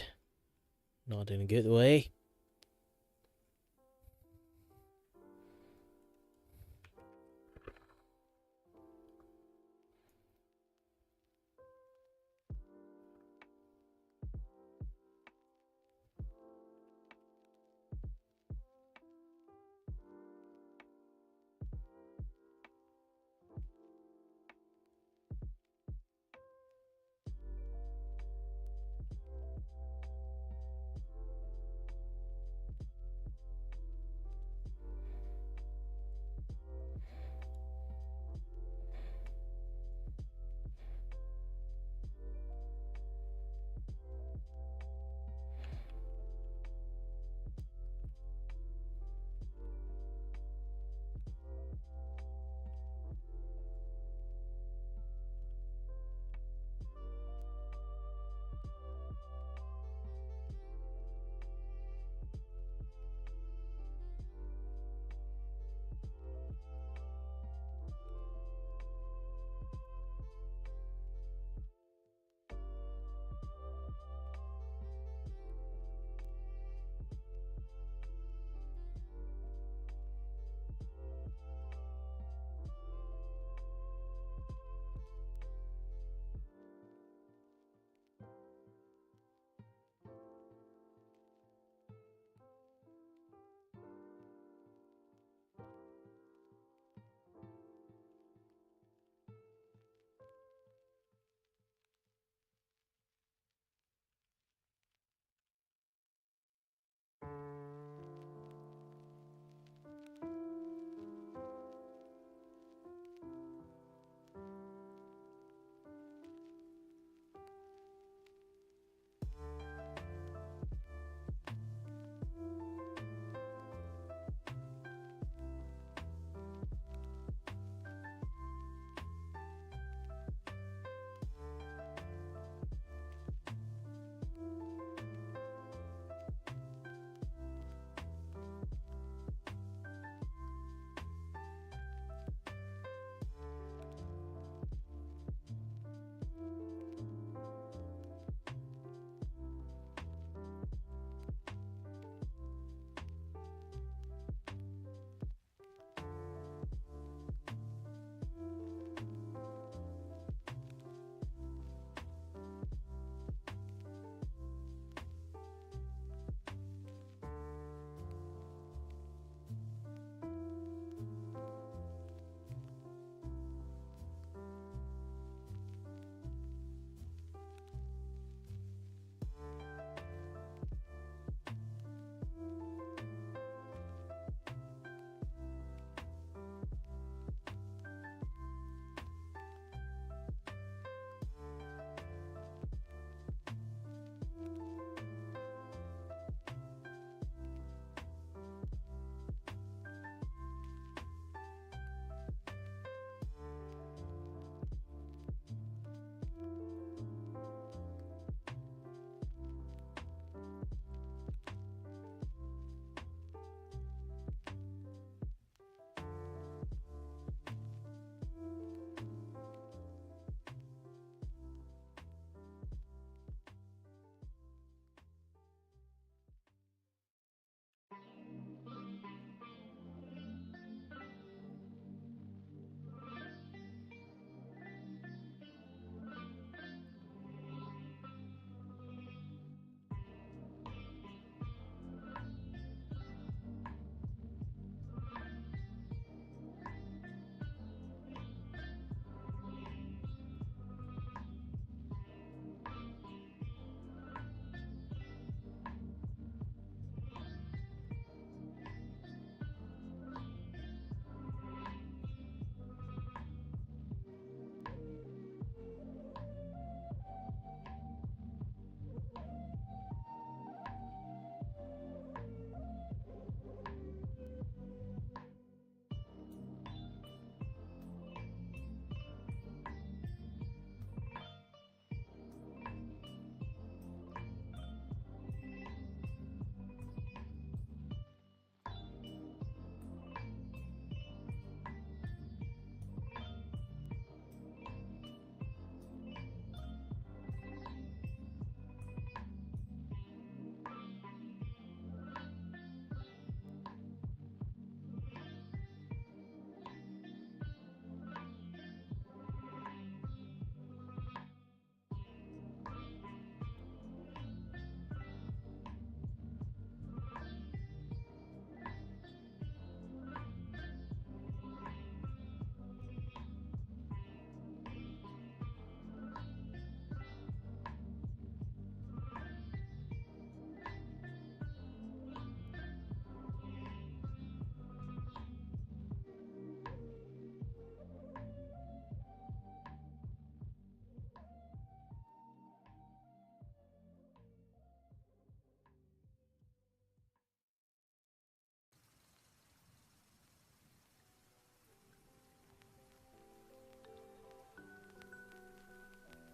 Not in a good way.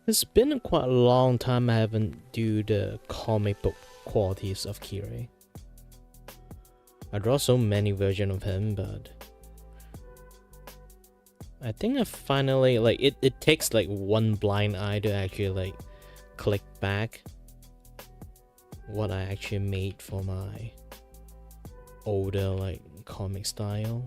It's been quite a long time I haven't do the comic book qualities of Kiray. I draw so many versions of him, but I think I finally like it takes like one blind eye to actually like click back what I actually made for my older like comic style.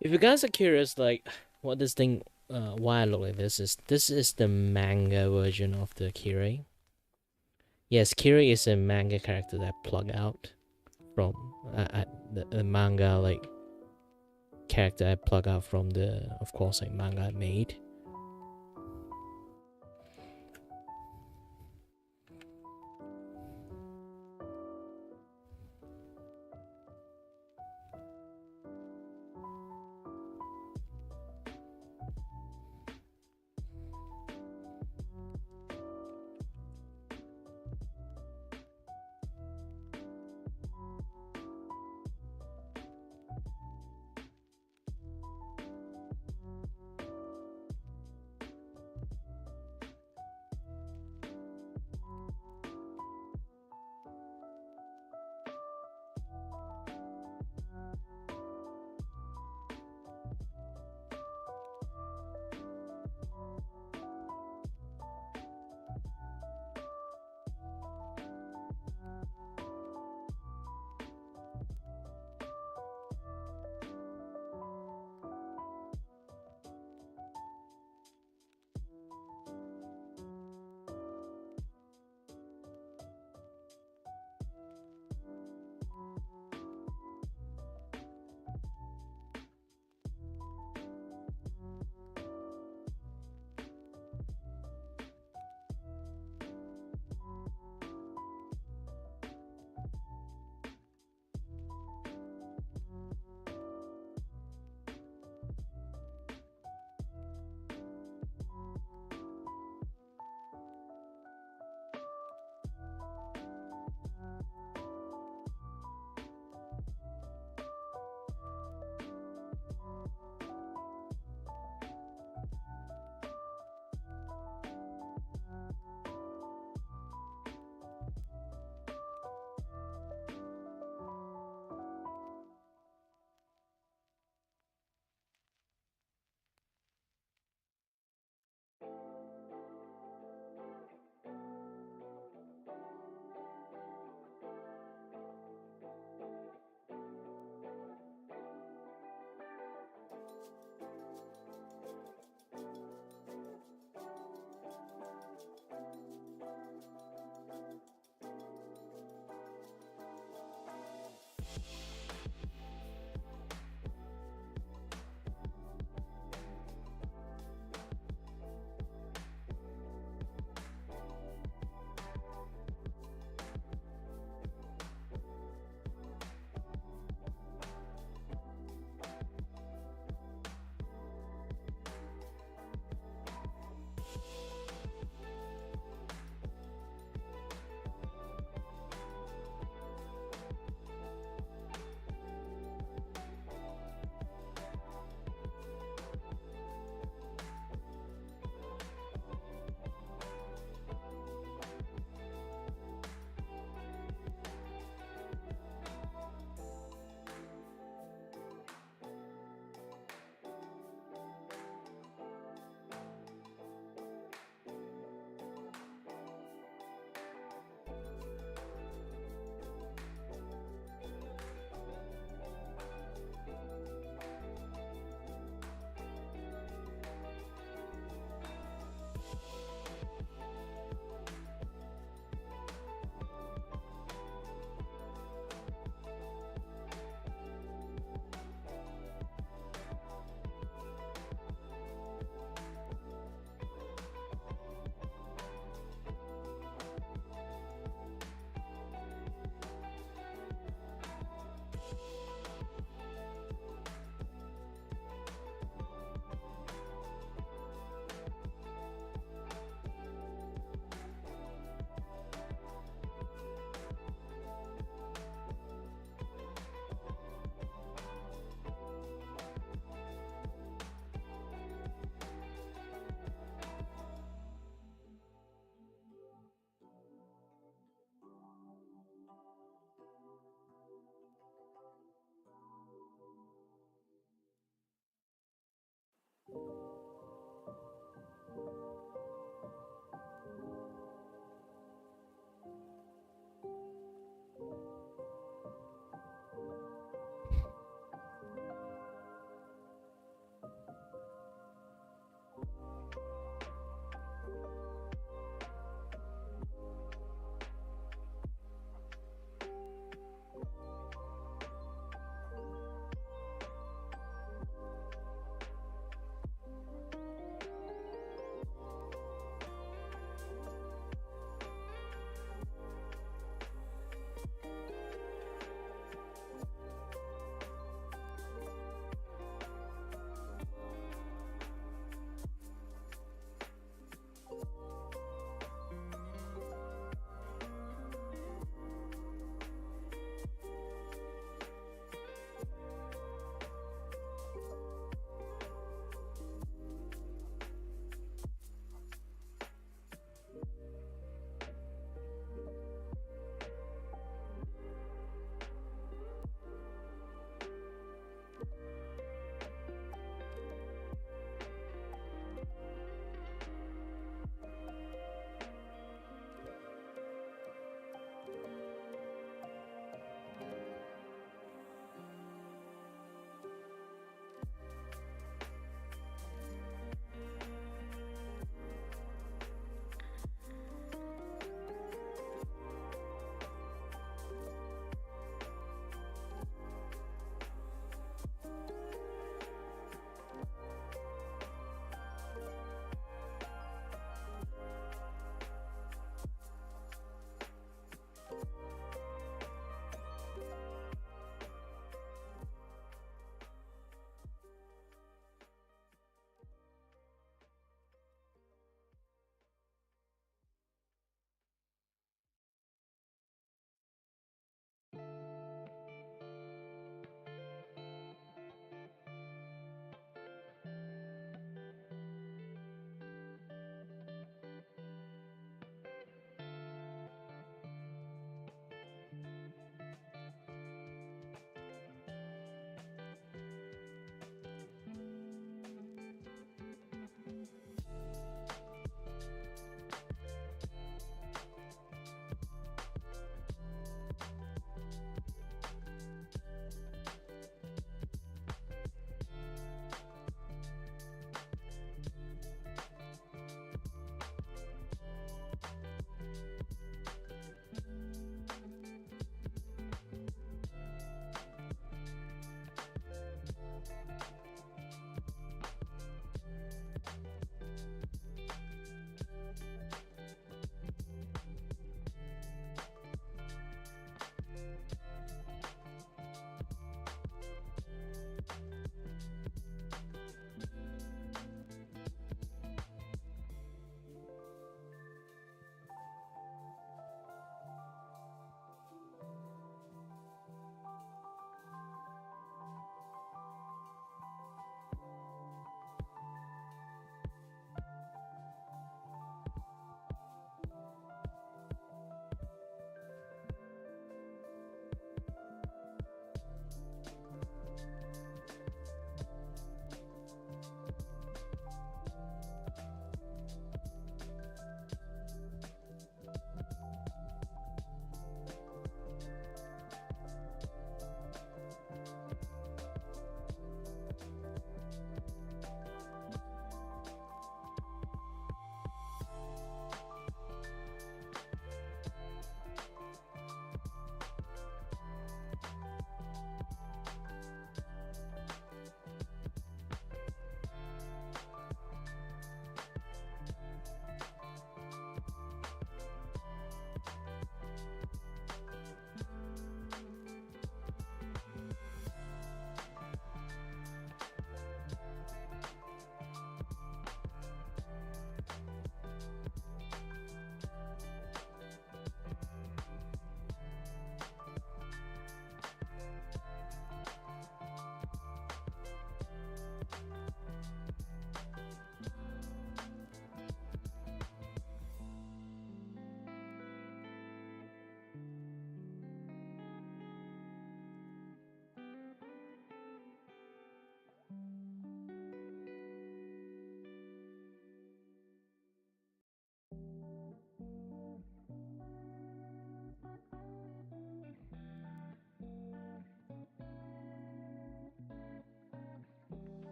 If you guys are curious, like what this thing, why I look like this is the manga version of the Kiray. Yes, Kiray is a manga character that plug out from the manga like character I plug out from the of course like manga I made.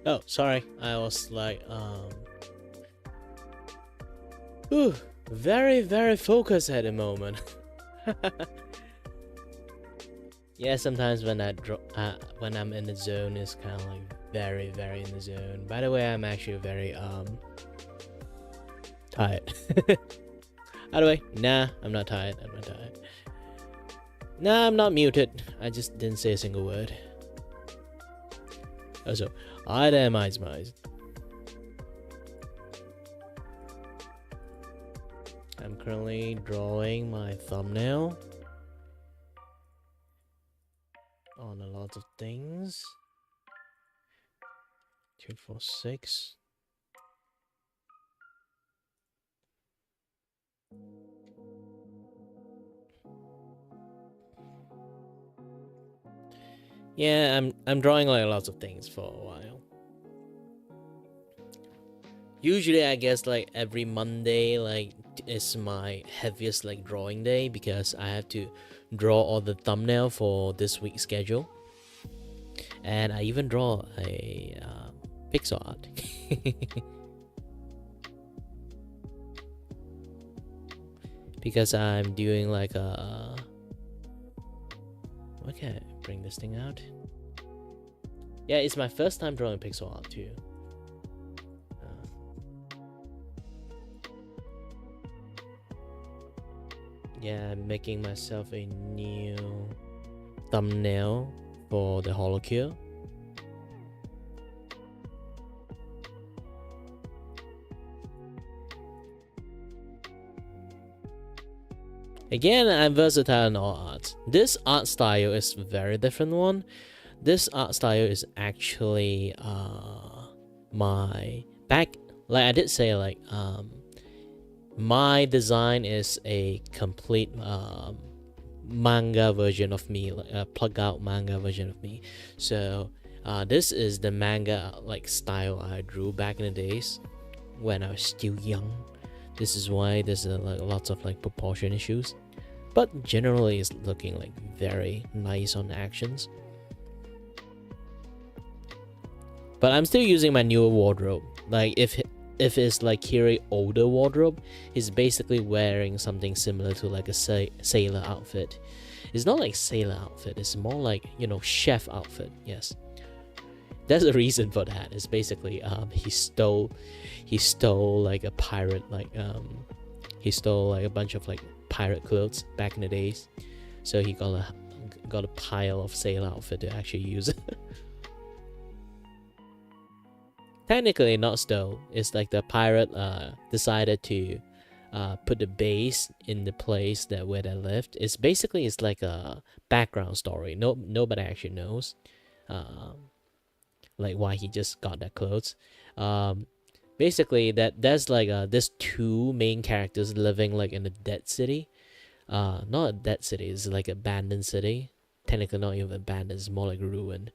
Oh, sorry. I was like, ooh, very, very focused at the moment. Yeah, sometimes when when I'm in the zone, it's kind of like very, very in the zone. By the way, I'm actually very tired. By the way, nah, I'm not tired. I'm not tired. Nah, I'm not muted. I just didn't say a single word. Also, I am eyes. I'm currently drawing my thumbnail on a lot of things. 2, 4, 6. Yeah, I'm drawing like lots of things for a while. Usually, I guess like every Monday like is my heaviest like drawing day because I have to draw all the thumbnail for this week's schedule, and I even draw a pixel art. Because I'm doing like a... Okay, bring this thing out. Yeah, it's my first time drawing pixel art too. Yeah, I'm making myself a new thumbnail for the holocure. Again, I'm versatile in all arts. This art style is a very different one. This art style is actually my back, like I did say, like my design is a complete manga version of me, like a plug out manga version of me. So this is the manga like style I drew back in the days when I was still young. This is why there's like lots of like proportion issues, but generally it's looking like very nice on actions. But I'm still using my newer wardrobe. Like if it's like Kiray older wardrobe, he's basically wearing something similar to like a sailor outfit. It's not like sailor outfit, it's more like, you know, chef outfit. Yes, there's a reason for that. It's basically he stole like a pirate, like he stole like a bunch of like pirate clothes back in the days, so he got a pile of sailor outfit to actually use. Technically not stole, it's like the pirate decided to put the base in the place that where they lived. It's basically, it's like a background story. Nobody actually knows like why he just got that clothes. Basically there's like there's two main characters living like in a dead city. Not a dead city, it's like abandoned city. Technically not even abandoned, it's more like ruined.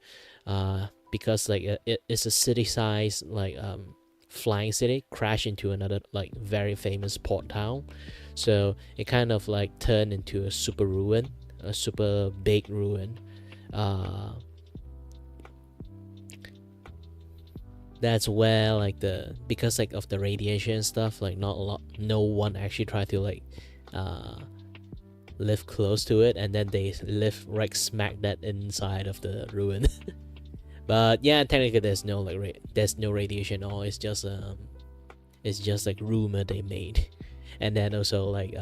Because like it's a city size like flying city crashed into another like very famous port town, so it kind of like turned into a super ruin, a super big ruin. That's where like because like of the radiation and stuff, like no one actually tried to like live close to it, and then they live right smack that inside of the ruin. But yeah, technically there's no like there's no radiation at all. It's just like rumor they made. And then also like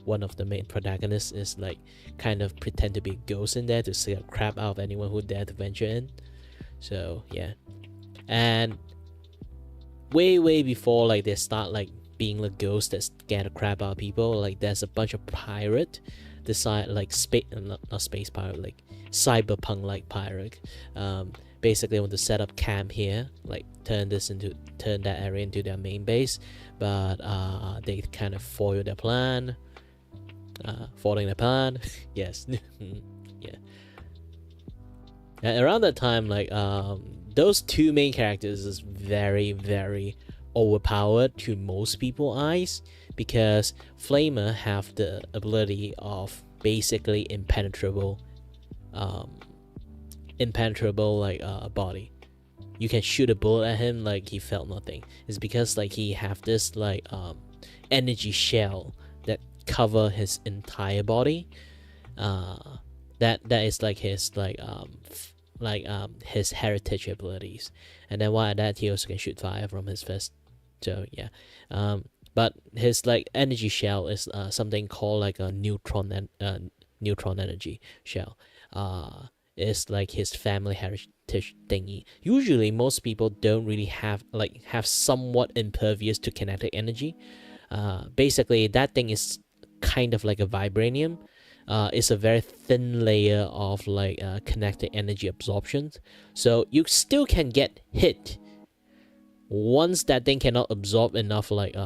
one of the main protagonists is like kind of pretend to be a ghost in there to scare crap out of anyone who dare to venture in. So yeah, and way before like they start like being like ghosts that scare the crap out of people, like there's a bunch of pirate decide like not space pirate, like cyberpunk like pirate, basically want to set up camp here, like turn that area into their main base, but they kind of foil their plan, foiling the plan. Yes. Yeah. And around that time, like those two main characters is very overpowered to most people's eyes, because Flamer have the ability of basically impenetrable like body. you can shoot a bullet at him, like he felt nothing. It's because like he have this like energy shell that cover his entire body. That is like his his heritage abilities. And then while that, he also can shoot fire from his fist. So yeah. But his like energy shell is something called like a neutron energy shell. Is like his family heritage thingy. Usually, most people don't really have somewhat impervious to kinetic energy. Basically, that thing is kind of like a vibranium. It's a very thin layer of like kinetic energy absorption, so you still can get hit. Once that thing cannot absorb enough like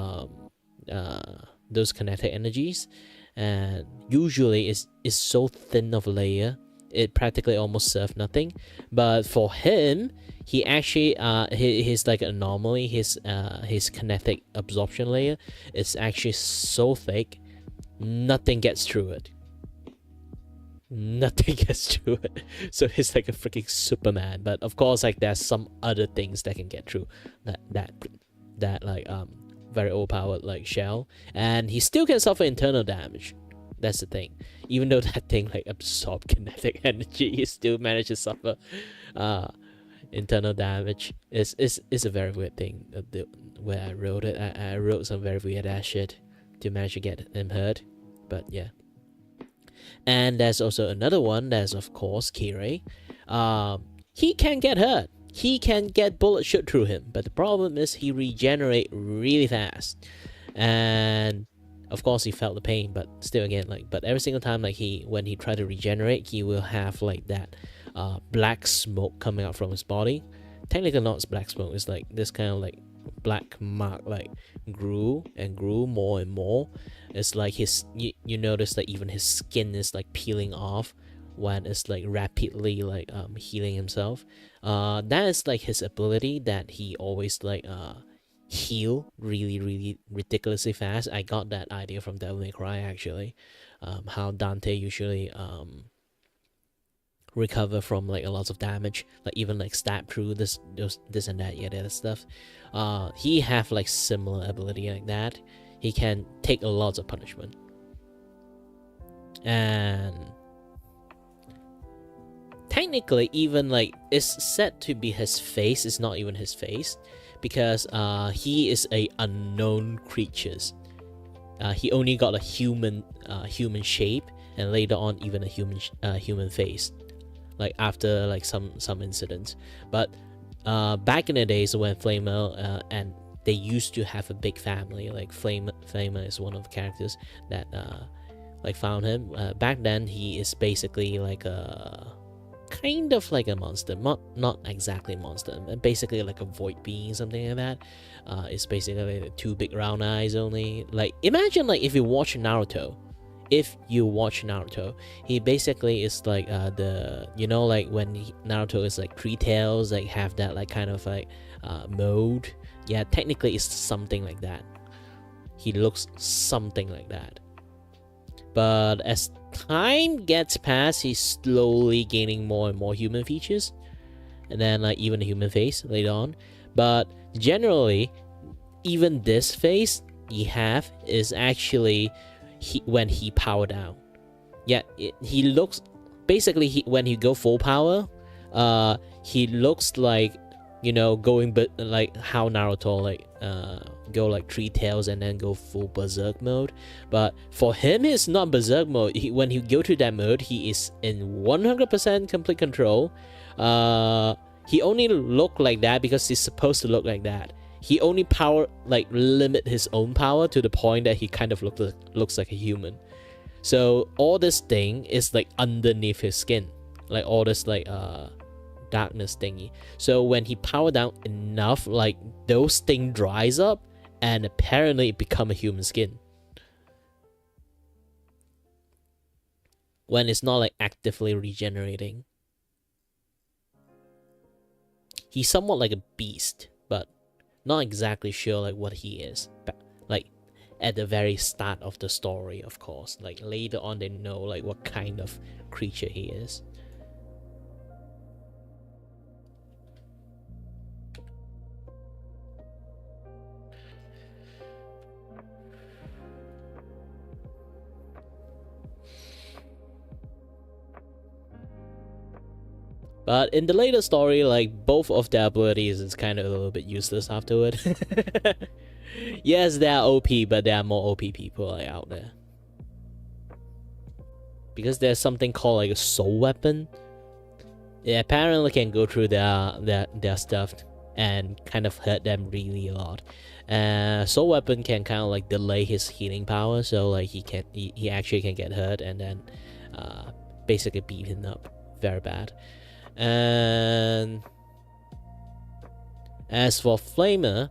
those kinetic energies, and usually it's so thin of a layer, it practically almost serves nothing. But for him, he actually he's like an anomaly. His kinetic absorption layer is actually so thick, nothing gets through it. Nothing gets through it. So he's like a freaking Superman. But of course, like there's some other things that can get through that like very overpowered like shell, and he still can suffer internal damage. That's the thing. Even though that thing like absorb kinetic energy, he still managed to suffer internal damage. It's a very weird thing. Where I wrote it, I wrote some very weird ass shit to manage to get him hurt. But yeah. And there's also another one. There's of course Kiray. He can get hurt. He can get bullets shoot through him. But the problem is he regenerate really fast. And of course he felt the pain, but still again but every single time when he tried to regenerate, he will have like that black smoke coming out from his body. Technically not black smoke, it's like this kind of like black mark like grew more and more. It's like you notice that even his skin is like peeling off when it's like rapidly like healing himself. That is like his ability that he always like heal really ridiculously fast. I got that idea from Devil May Cry actually. How Dante usually recover from like a lot of damage, like even like stab through this and that, yeah, that stuff. He have like similar ability like that. He can take a lot of punishment, and technically even like it's said to be his face. It's not even his face, because he is a unknown creatures. He only got a human shape, and later on even a human face, like after like some incidents. But back in the days when Flamer and they used to have a big family, like Flamer is one of the characters that like found him. Back then he is basically like a kind of like a monster, not exactly a monster, basically like a void being, something like that. It's basically like 2 big round eyes only. Like imagine like if you watch Naruto, he basically is like like when Naruto is like 3 tails, like have that like kind of like mode. Yeah, technically it's something like that. He looks something like that. But as time gets past, he's slowly gaining more and more human features, and then like even a human face later on. But generally, even this face he have is actually when he power down. Yeah, he looks basically when he go full power, he looks like going but like how Naruto like go like 3 tails and then go full berserk mode. But for him, it's not berserk mode. When he go to that mode, he is in 100% complete control. He only look like that because he's supposed to look like that. He only limit his own power to the point that he kind of looks like a human. So all this thing is like underneath his skin, like all this like darkness thingy. So when he power down enough, like those thing dries up and apparently it become a human skin. When it's not like actively regenerating. He's somewhat like a beast, but not exactly sure like what he is. But like at the very start of the story, of course. Like later on they know like what kind of creature he is. But in the later story, like both of their abilities is kind of a little bit useless afterward. Yes, they are OP, but there are more OP people like out there. Because there's something called like a soul weapon. It apparently can go through their stuff and kind of hurt them really a lot. Soul weapon can kind of like delay his healing power, so like he actually can get hurt and then basically beat him up very bad. And as for Flamer,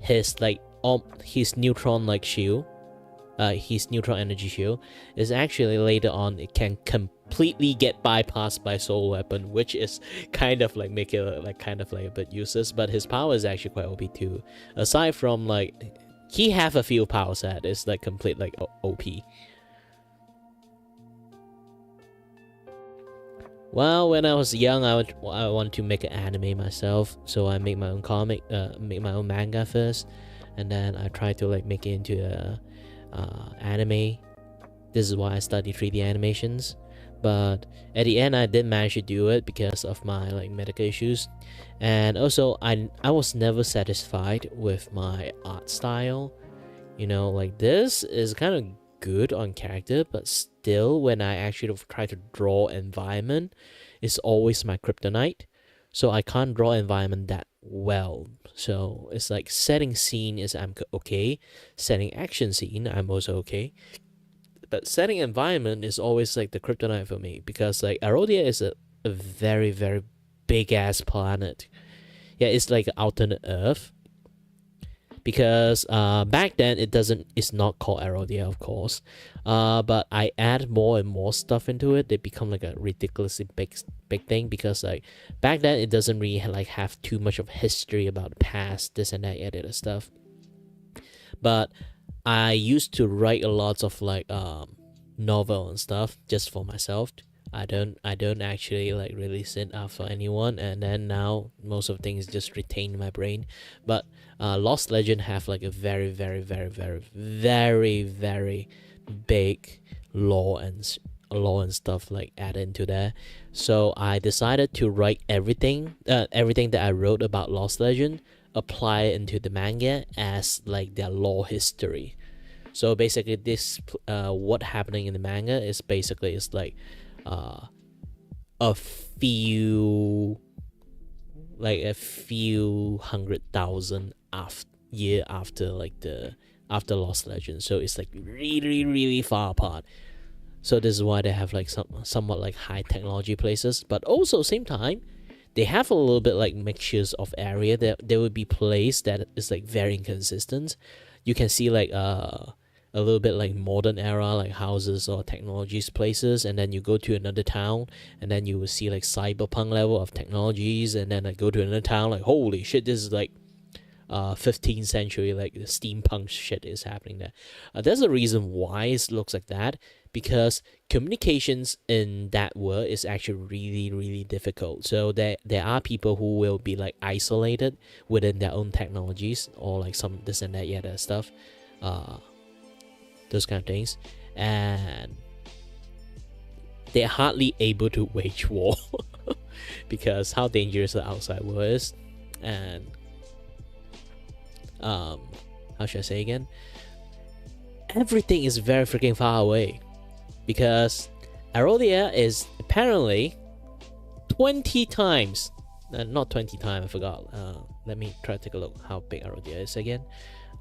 his neutron like shield, his neutron energy shield is actually later on it can completely get bypassed by soul weapon, which is kind of like make it like kind of like a bit useless. But his power is actually quite OP too. Aside from like he have a few power set, it's like complete like OP. Well, when I was young, I want to make an anime myself, so I make my own comic, make my own manga first, and then I try to like make it into a anime. This is why I study 3D animations. But at the end, I didn't manage to do it because of my like medical issues, and also I was never satisfied with my art style. You know, like this is kind of good on character, but still when I actually try to draw environment, it's always my kryptonite, so I can't draw environment that well. So it's like setting scene is I'm okay, setting action scene I'm also okay, but setting environment is always like the kryptonite for me, because like Arodia is a very very big ass planet. Yeah, it's like an alternate Earth. Because back then it's not called Arodia, of course, but I add more and more stuff into it. They become like a ridiculously big thing, because like back then it doesn't really like have too much of history about the past, this and that edited stuff. But I used to write a lot of like novel and stuff just for myself. I don't actually like release it out for anyone, and then now most of things just retain in my brain. But Lost Legend have like a very very very very very very big lore and stuff like added into there. So I decided to write everything that I wrote about Lost Legend, apply it into the manga as like their lore history. So basically this what happening in the manga is basically it's like a few 100,000 year after like after Lost Legends. So it's like really really far apart. So this is why they have like somewhat like high technology places, but also same time they have a little bit like mixtures of area. There would be place that is like very inconsistent. You can see like a little bit like modern era like houses or technologies places, and then you go to another town and then you will see like cyberpunk level of technologies, and then I go to another town like holy shit, this is like 15th century like the steampunk shit is happening there. There's a reason why it looks like that, because communications in that world is actually really really difficult. So there are people who will be like isolated within their own technologies or like some this and that that stuff, those kind of things, and they're hardly able to wage war because how dangerous the outside world is. And how should I say again, everything is very freaking far away, because Arodia is apparently 20 times not 20 times, I forgot. Let me try to take a look how big Arodia is again.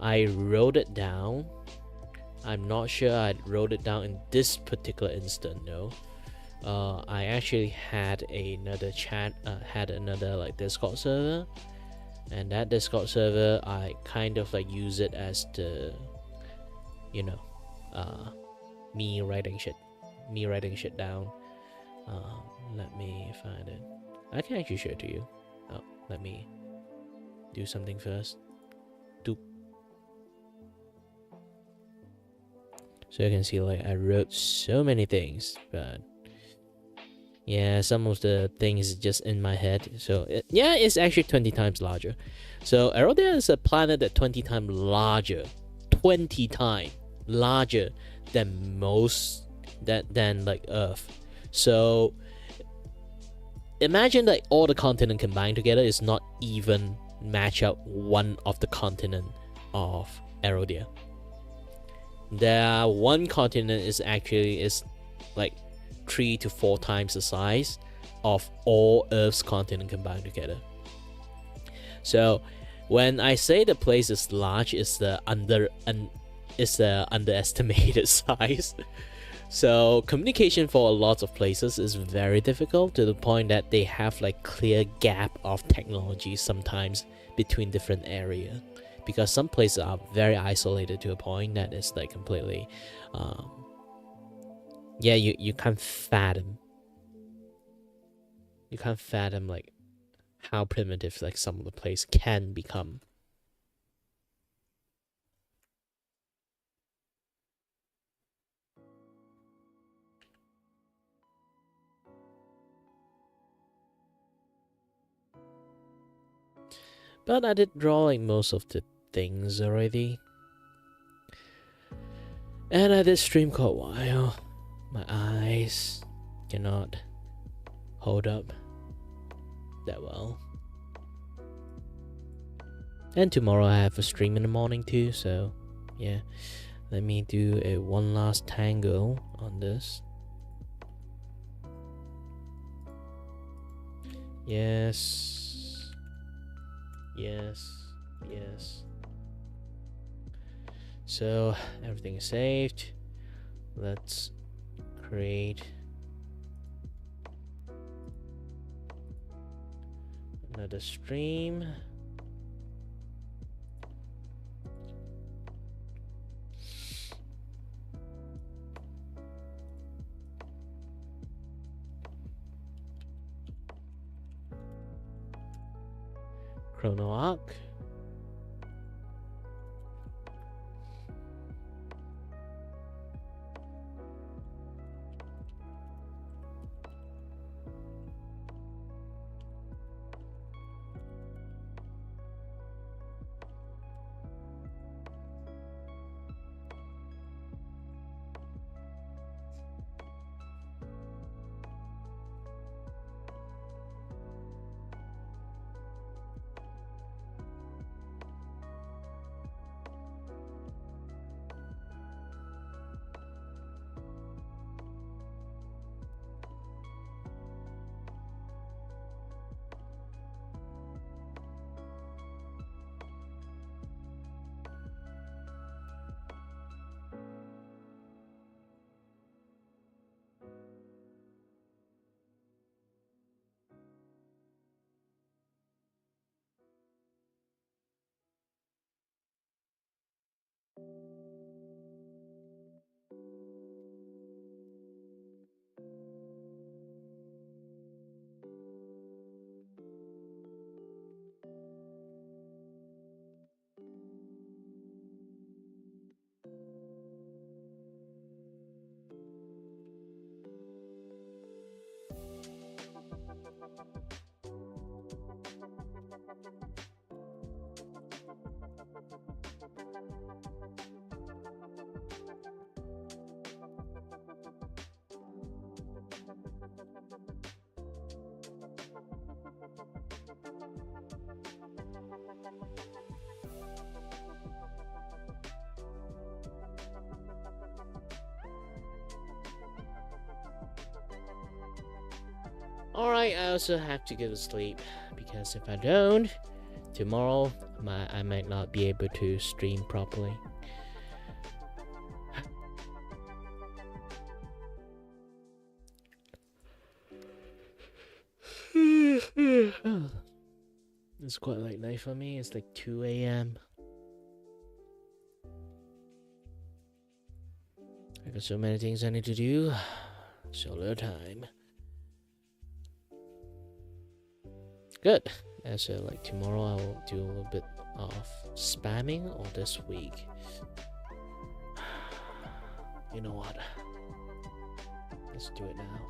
I wrote it down. I'm not sure I wrote it down in this particular instant, no. I actually had another chat, had another like Discord server, and that Discord server I kind of like use it as the, you know, me writing shit down. Let me find it. I can actually show it to you. Oh, let me do something first. Doop. So you can see like I wrote so many things, but yeah, some of the things just in my head. So yeah, it's actually 20 times larger. So Arodia is a planet that 20 times larger, 20 times larger than most than like Earth. So imagine that all the continent combined together is not even match up one of the continent of Erodia. The one continent is like 3 to 4 times the size of all Earth's continent combined together. So when I say the place is large, it's the underestimated size. So communication for a lot of places is very difficult, to the point that they have like clear gap of technology sometimes between different area, because some places are very isolated to a point that it's like completely you can't fathom like how primitive like some of the place can become. But I did draw like most of the things already. And I did stream quite a while. My eyes cannot hold up that well. And tomorrow I have a stream in the morning too, so yeah. Let me do a one last tango on this. Yes. Yes. Yes. So everything is saved. Let's create another stream. Chrono Arc. Alright, I also have to go to sleep, because if I don't, tomorrow I might not be able to stream properly. It's quite late night for me. It's like 2 a.m. I got so many things I need to do. So little time. Good. And so like tomorrow I will do a little bit of spamming, or this week. You know what? Let's do it now.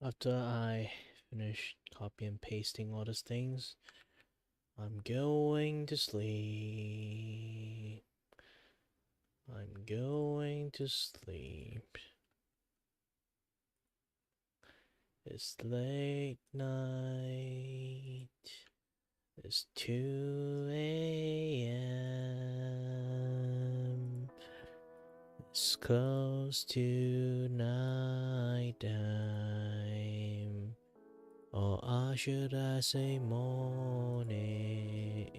After I finish copy and pasting all these things, I'm going to sleep. I'm going to sleep. It's late night. It's 2 a.m. It's close to night time. Or should I say morning?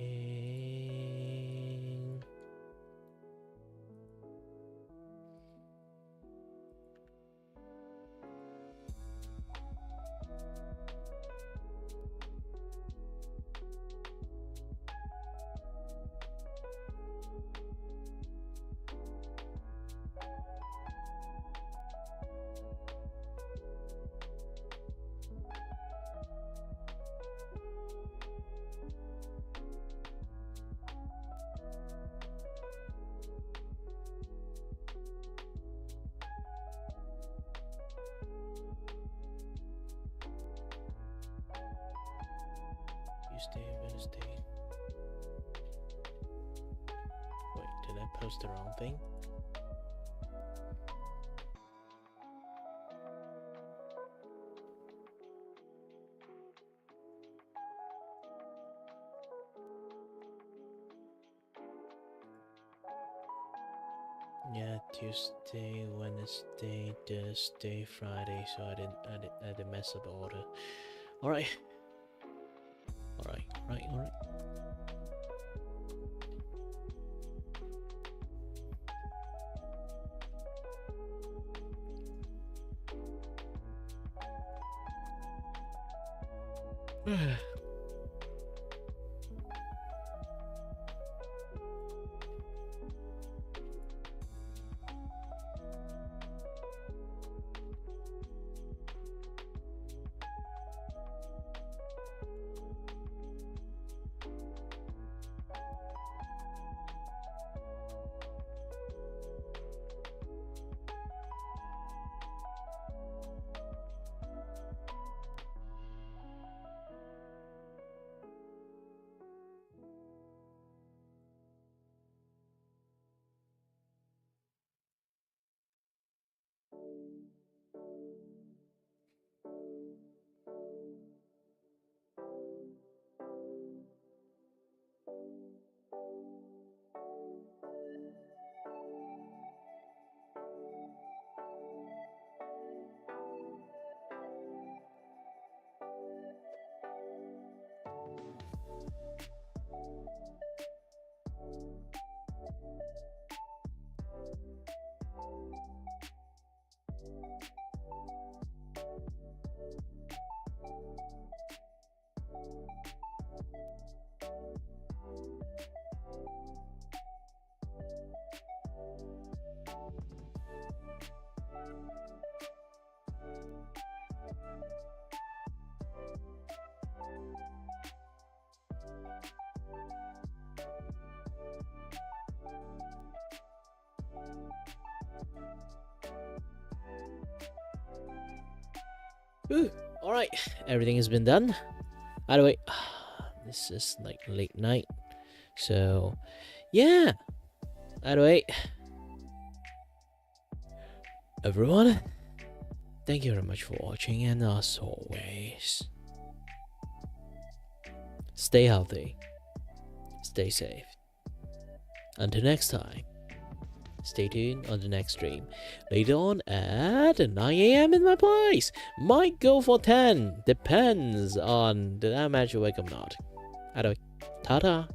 Tuesday, Wednesday. Wait, did I post the wrong thing? Yeah, Tuesday, Wednesday, Thursday, Friday. So I didn't mess up the order. All right. Alright, everything has been done. By the way, this is like late night. So, yeah. By the way, everyone, thank you very much for watching, and as always, stay healthy, stay safe. Until next time, stay tuned on the next stream. Later on at 9 a.m. in my place. Might go for 10. Depends on did I manage to wake up or not. Anyway, ta-ta.